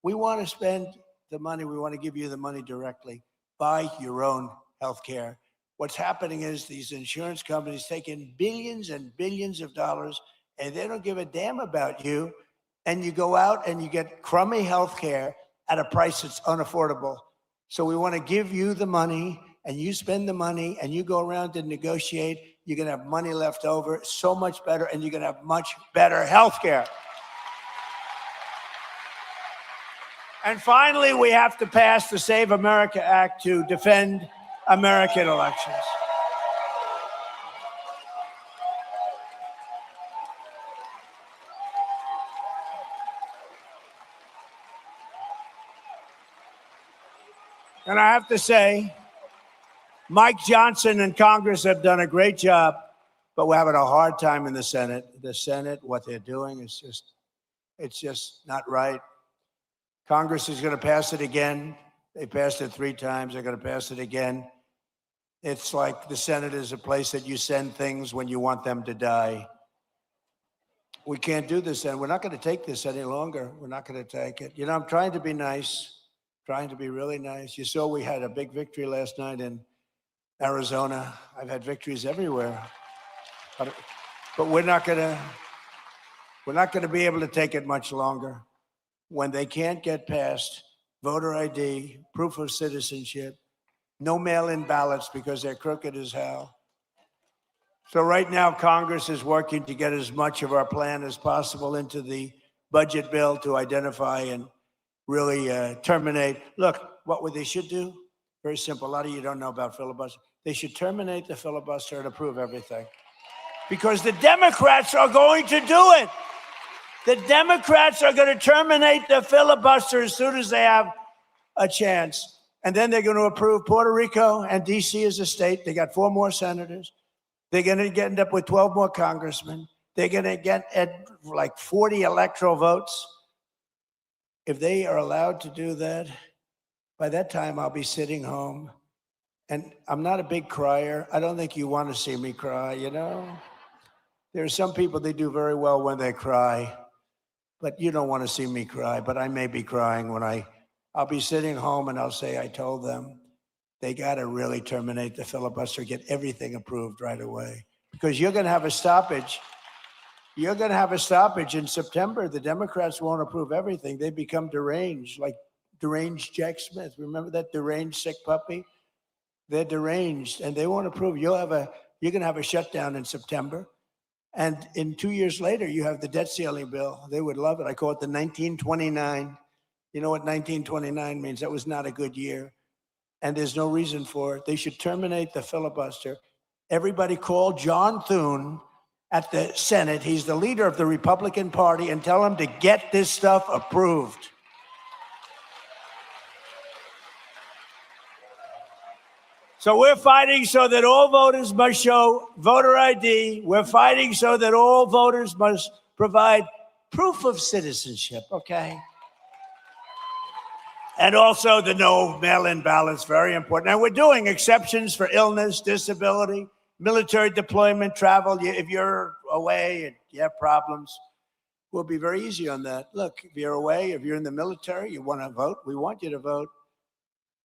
We want to spend the money. We want to give you the money directly. Buy your own health care. What's happening is these insurance companies take in billions and billions of dollars, and they don't give a damn about you. And you go out and you get crummy health care at a price that's unaffordable. So we want to give you the money, and you spend the money, and you go around and negotiate. You're going to have money left over, so much better, and you're going to have much better health care. And finally, we have to pass the Save America Act to defend American elections. And I have to say, Mike Johnson and Congress have done a great job, but we're having a hard time in the Senate. The Senate, what they're doing is it's just not right. Congress is going to pass it again. They passed it 3 times. They're going to pass it again. It's like the Senate is a place that you send things when you want them to die. We can't do this, and we're not going to take this any longer. We're not going to take it. You know, I'm trying to be nice, trying to be really nice. You saw we had a big victory last night in Arizona. I've had victories everywhere, but we're not going to be able to take it much longer. When they can't get past voter ID, proof of citizenship, no mail-in ballots because they're crooked as hell. So right now, Congress is working to get as much of our plan as possible into the budget bill to identify and really terminate. Look, what they should do? Very simple. A lot of you don't know about filibuster. They should terminate the filibuster and approve everything. Because the Democrats are going to do it. The Democrats are going to terminate the filibuster as soon as they have a chance. And then they're going to approve Puerto Rico and D.C. as a state. They got 4 more senators. They're going to end up with 12 more congressmen. They're going to get like 40 electoral votes. If they are allowed to do that, by that time I'll be sitting home. And I'm not a big crier. I don't think you want to see me cry, you know? There are some people, they do very well when they cry. But you don't want to see me cry. But I may be crying when I'll be sitting home and I'll say, I told them they got to really terminate the filibuster, get everything approved right away. Because you're going to have a stoppage. You're going to have a stoppage in September. The Democrats won't approve everything. They become deranged, like deranged Jack Smith. Remember that deranged sick puppy? They're deranged and they won't approve. You're going to have a shutdown in September. And in 2 years later, you have the debt ceiling bill. They would love it. I call it the 1929. You know what 1929 means? That was not a good year. And there's no reason for it. They should terminate the filibuster. Everybody call John Thune at the Senate. He's the leader of the Republican Party, and tell him to get this stuff approved. So we're fighting so that all voters must show voter ID. We're fighting so that all voters must provide proof of citizenship, okay? And also the no mail-in ballots, very important. And we're doing exceptions for illness, disability, military deployment, travel. If you're away and you have problems, we'll be very easy on that. Look, if you're away, if you're in the military, you want to vote, we want you to vote.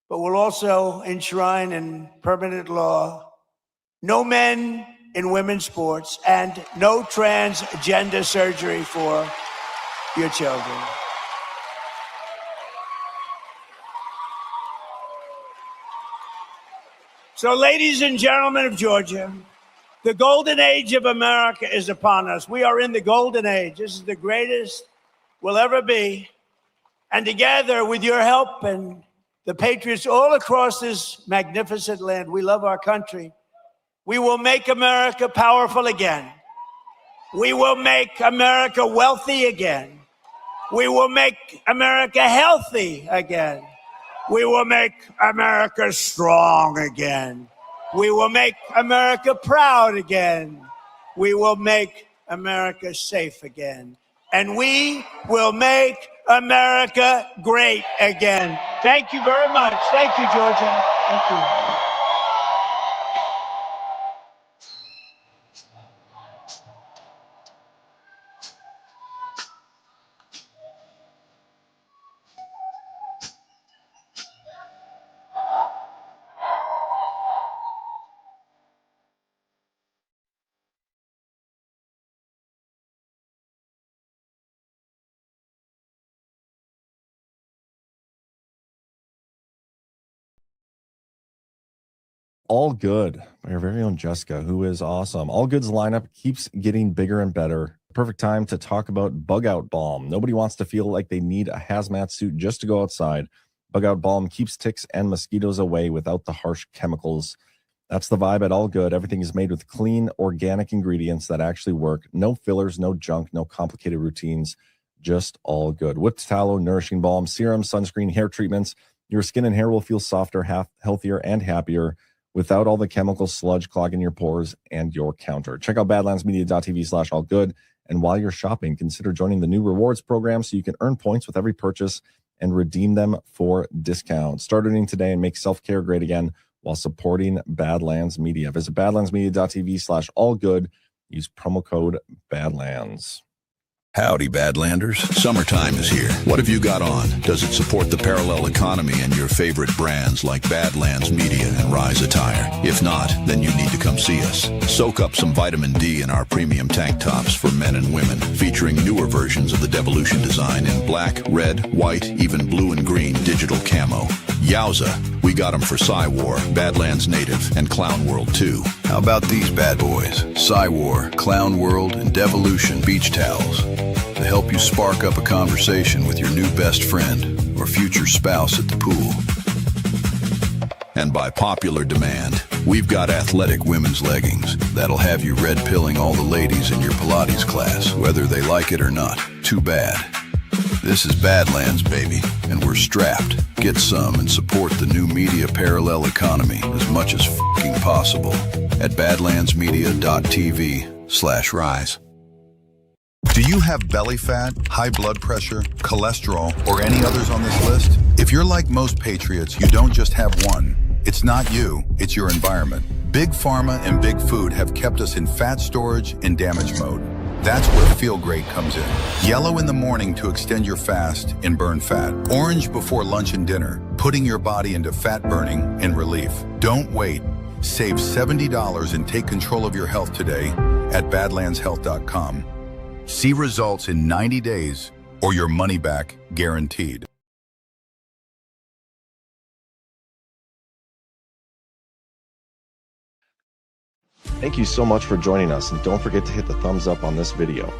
But we'll also enshrine in permanent law no men in women's sports and no transgender surgery for your children. So, ladies and gentlemen of Georgia, the golden age of America is upon us. We are in the golden age. This is the greatest we'll ever be. And together, with your help and the patriots all across this magnificent land, we love our country. We will make America powerful again. We will make America wealthy again. We will make America healthy again. We will make America strong again. We will make America proud again. We will make America safe again. And we will make America great again. Thank you very much. Thank you, Georgia. Thank you. All Good by our very own Jessica, who is awesome. All Good's lineup keeps getting bigger and better. Perfect time to talk about Bug Out Balm. Nobody wants to feel like they need a hazmat suit just to go outside. Bug Out Balm keeps ticks and mosquitoes away without the harsh chemicals. That's the vibe at All Good. Everything is made with clean, organic ingredients that actually work. No fillers, no junk, no complicated routines. Just All Good. Whipped tallow, nourishing balm, serum, sunscreen, hair treatments. Your skin and hair will feel softer, healthier, and happier without all the chemical sludge clogging your pores and your counter. Check out badlandsmedia.tv/allgood. And while you're shopping, consider joining the new rewards program so you can earn points with every purchase and redeem them for discounts. Start earning today and make self-care great again while supporting Badlands Media. Visit badlandsmedia.tv/allgood. Use promo code Badlands. Howdy, Badlanders. Summertime is here. What have you got on? Does it support the parallel economy and your favorite brands like Badlands Media and Rise Attire? If not, then you need to come see us. Soak up some vitamin D in our premium tank tops for men and women, featuring newer versions of the Devolution design in black, red, white, even blue and green digital camo. Yowza, we got them for Psywar, Badlands Native, and Clown World too. How about these bad boys? Psywar, Clown World, and Devolution beach towels. To help you spark up a conversation with your new best friend or future spouse at the pool. And by popular demand, we've got athletic women's leggings that'll have you red-pilling all the ladies in your Pilates class, whether they like it or not. Too bad. This is Badlands, baby, and we're strapped. Get some and support the new media parallel economy as much as f***ing possible at badlandsmedia.tv/rise. Do you have belly fat, high blood pressure, cholesterol, or any others on this list? If you're like most patriots, you don't just have one. It's not you, it's your environment. Big Pharma and Big Food have kept us in fat storage and damage mode. That's where Feel Great comes in. Yellow in the morning to extend your fast and burn fat. Orange before lunch and dinner, putting your body into fat burning and relief. Don't wait. Save $70 and take control of your health today at badlandshealth.com. See results in 90 days or your money back guaranteed. Thank you so much for joining us, and don't forget to hit the thumbs up on this video.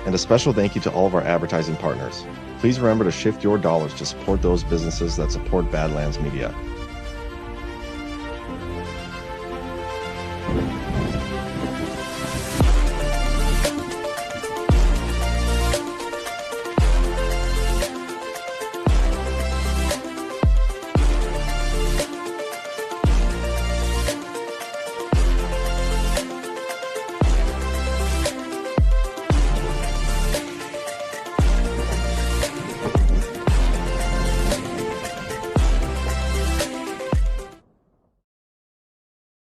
And a special thank you to all of our advertising partners. Please remember to shift your dollars to support those businesses that support Badlands Media.